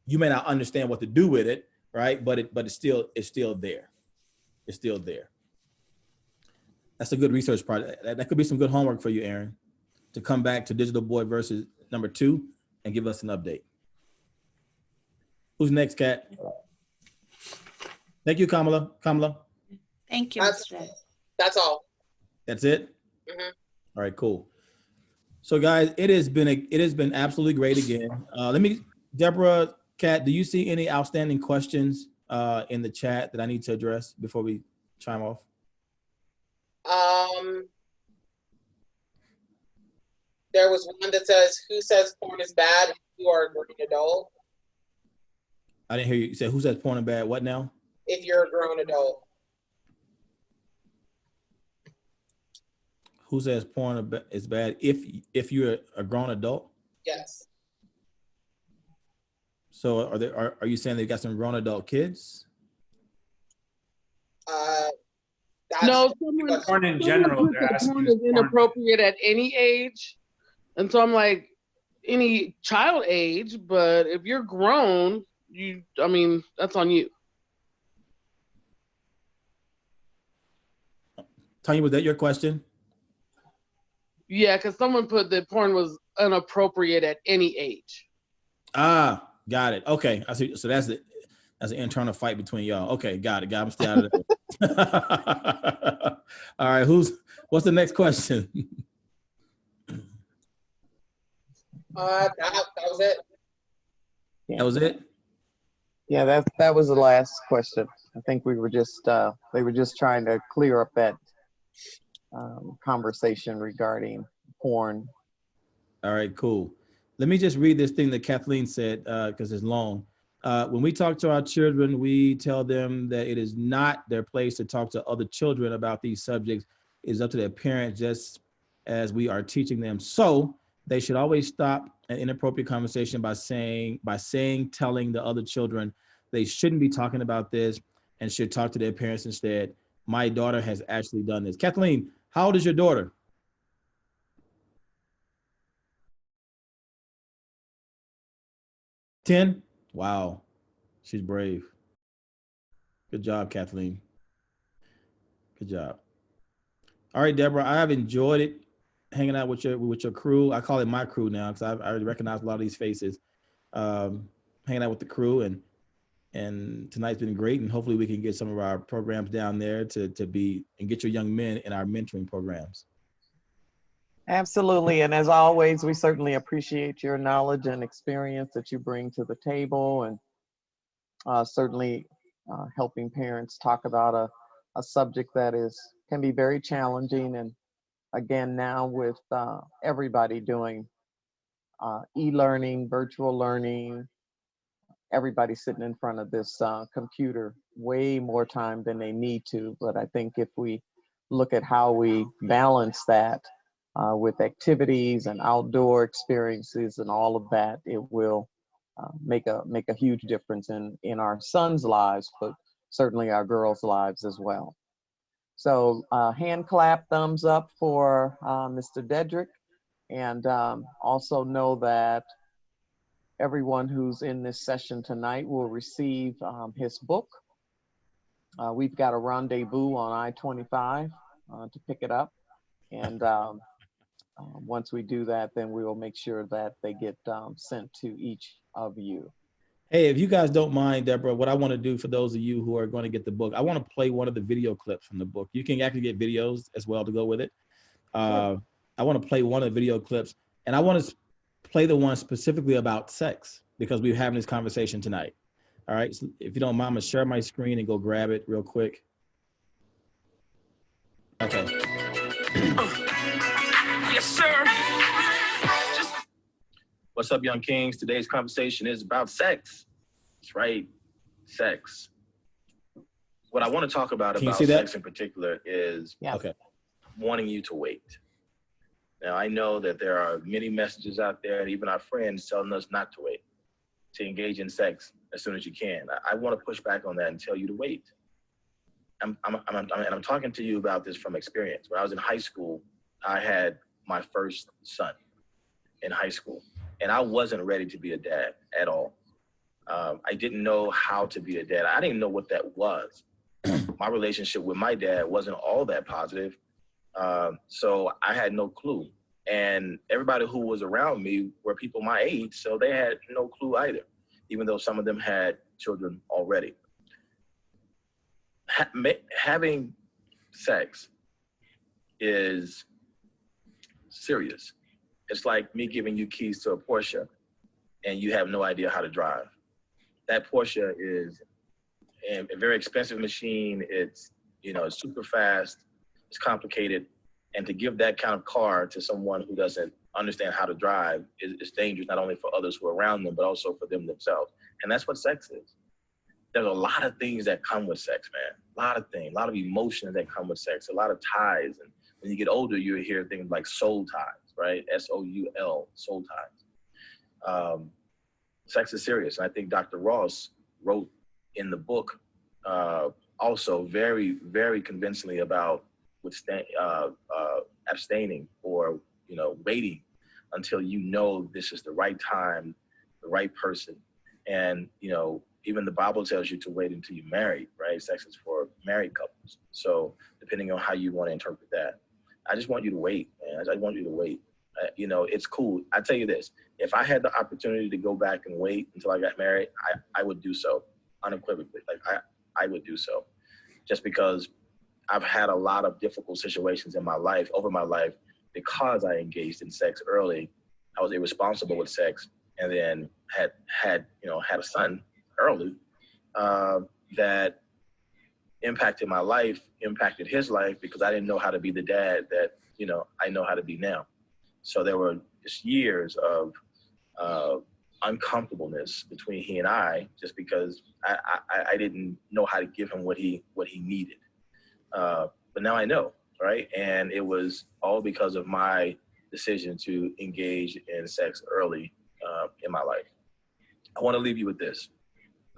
you may not understand what to do with it, right? But it's still there. It's still there. That's a good research project. That could be some good homework for you, Aaron, to come back to Digital Boy versus number 2 and give us an update. Who's next, Kat? Thank you, Kamala. Thank you. That's all. That's it? Mm-hmm. All right, cool. So guys, it has been absolutely great again. Deborah, Kat, do you see any outstanding questions in the chat that I need to address before we chime off? There was one that says, who says porn is bad if you are a grown adult? I didn't hear you. You said, who says porn is bad? What now? If you're a grown adult. Who says porn is bad if you're a grown adult? Yes. So are you saying they got some grown adult kids? No, porn in general. They're asking porn is inappropriate at any age, and so I'm like, any child age. But if you're grown, that's on you. Tanya, was that your question? Yeah, because someone put that porn was inappropriate at any age. Ah, got it. Okay, I see. So that's an internal fight between y'all. Okay, got it. I'm still out of it. All right, what's the next question? That was it. That was it? Yeah, that was the last question. I think we were just they were just trying to clear up that conversation regarding porn. All right, cool. Let me just read this thing that Kathleen said because it's long. When we talk to our children, we tell them that it is not their place to talk to other children about these subjects. It's up to their parents, just as we are teaching them. So they should always stop an inappropriate conversation by telling the other children they shouldn't be talking about this and should talk to their parents instead. My daughter has actually done this. Kathleen, how old is your daughter? 10? Wow, she's brave. Good job, Kathleen. Good job. All right, Deborah, I have enjoyed it hanging out with your crew. I call it my crew now because I already recognize a lot of these faces. Hanging out with the crew, and tonight's been great, and hopefully we can get some of our programs down there to get your young men in our mentoring programs. Absolutely, and as always, we certainly appreciate your knowledge and experience that you bring to the table, and certainly helping parents talk about a subject that can be very challenging. And again, now with everybody doing e-learning, virtual learning, everybody sitting in front of this computer way more time than they need to. But I think if we look at how we balance that with activities and outdoor experiences and all of that, it will make a huge difference in our sons' lives, but certainly our girls' lives as well. So hand clap, thumbs up for Mr. Dedrick, and also know that everyone who's in this session tonight will receive his book. We've got a rendezvous on I-25 to pick it up, and once we do that, then we will make sure that they get sent to each of you. Hey, if you guys don't mind, Deborah, what I want to do for those of you who are going to get the book, I want to play one of the video clips from the book. You can actually get videos as well to go with it. I want to play one of the video clips, and I want to play the one specifically about sex because we're having this conversation tonight. All right, so if you don't mind, I'm gonna share my screen and go grab it real quick. Okay. Yes, sir. What's up, young kings? Today's conversation is about sex. That's right, sex. What I want to talk about sex in particular is wanting you to wait. Now, I know that there are many messages out there, and even our friends telling us not to wait, to engage in sex as soon as you can. I want to push back on that and tell you to wait. I'm talking to you about this from experience. When I was in high school, I had my first son in high school, and I wasn't ready to be a dad at all. I didn't know how to be a dad. I didn't know what that was. My relationship with my dad wasn't all that positive. So I had no clue. And everybody who was around me were people my age, so they had no clue either, even though some of them had children already. Having sex is serious. It's like me giving you keys to a Porsche and you have no idea how to drive. That Porsche is a very expensive machine. It's, it's super fast, it's complicated. And to give that kind of car to someone who doesn't understand how to drive is dangerous, not only for others who are around them, but also for them themselves. And that's what sex is. There's a lot of things that come with sex, man. A lot of things, a lot of emotions that come with sex, a lot of ties. And when you get older, you hear things like soul ties, right? S-O-U-L, soul ties. Sex is serious. And I think Dr. Ross wrote in the book also very, very convincingly about abstaining or, waiting until you know this is the right time, the right person. And, even the Bible tells you to wait until you're married, right? Sex is for married couples. So depending on how you want to interpret that, I just want you to wait, man. I want you to wait. It's cool. I tell you this, if I had the opportunity to go back and wait until I got married, I would do so unequivocally. Like I would do so, just because I've had a lot of difficult situations in my life, over my life, because I engaged in sex early. I was irresponsible with sex, and then had a son early that impacted my life, impacted his life, because I didn't know how to be the dad that I know how to be now. So there were just years of uncomfortableness between he and I, just because I didn't know how to give him what he needed. But now I know, right? And it was all because of my decision to engage in sex early in my life. I want to leave you with this.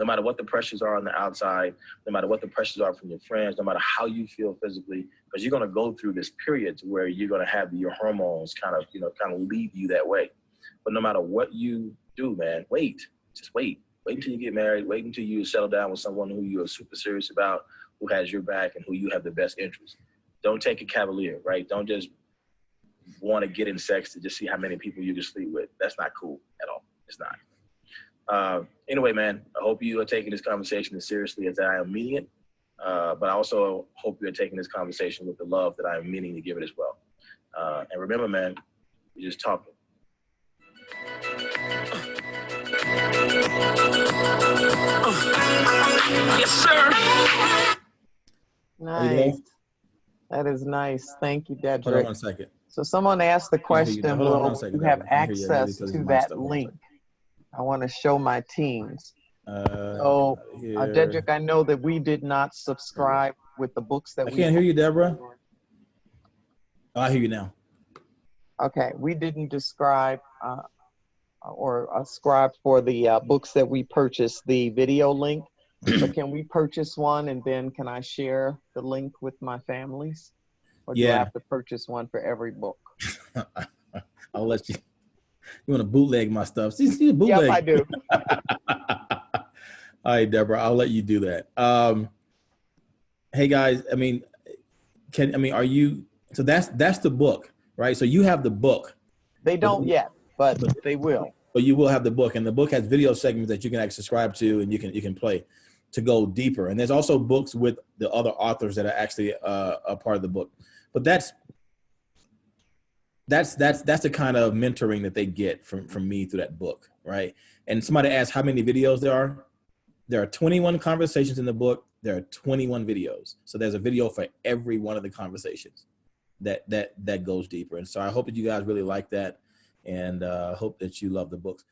No matter what the pressures are on the outside, no matter what the pressures are from your friends, no matter how you feel physically, because you're going to go through this period to where you're going to have your hormones kind of lead you that way. But no matter what you do, man, wait. Just wait. Wait until you get married. Wait until you settle down with someone who you are super serious about, who has your back, and who you have the best interest. Don't take it cavalier, right? Don't just want to get in sex to just see how many people you can sleep with. That's not cool at all. It's not. Anyway, man, I hope you are taking this conversation as seriously as I am meaning it. But I also hope you're taking this conversation with the love that I'm meaning to give it as well. And remember, man, you're just talking. Yes, sir. Nice. That is nice. Thank you, Dedrick. Hold on 1 second. So someone asked the question, Hold on 1 will second, you have Deborah. I hear you. access Because to my that stuff. Hold on 1 link? second. I want to show my teams. So Dedrick, I know that we did not subscribe with the books that I can't hear you, Deborah. Oh, I hear you now. Okay, we didn't describe or ascribe for the books that we purchased the video link. But can we purchase one, and then can I share the link with my families? Or do I have to purchase one for every book? I'll let you. You want to bootleg my stuff? See bootleg. Yep, I do. All right, Deborah, I'll let you do that. Hey guys, are you? So that's the book, right? So you have the book. They don't yet, but they will. But you will have the book, and the book has video segments that you can actually subscribe to, and you can play to go deeper. And there's also books with the other authors that are actually a part of the book. But that's the kind of mentoring that they get from me through that book, right? And somebody asked how many videos there are. There are 21 conversations in the book. There are 21 videos. So there's a video for every one of the conversations that goes deeper. And so I hope that you guys really like that, and hope that you love the books.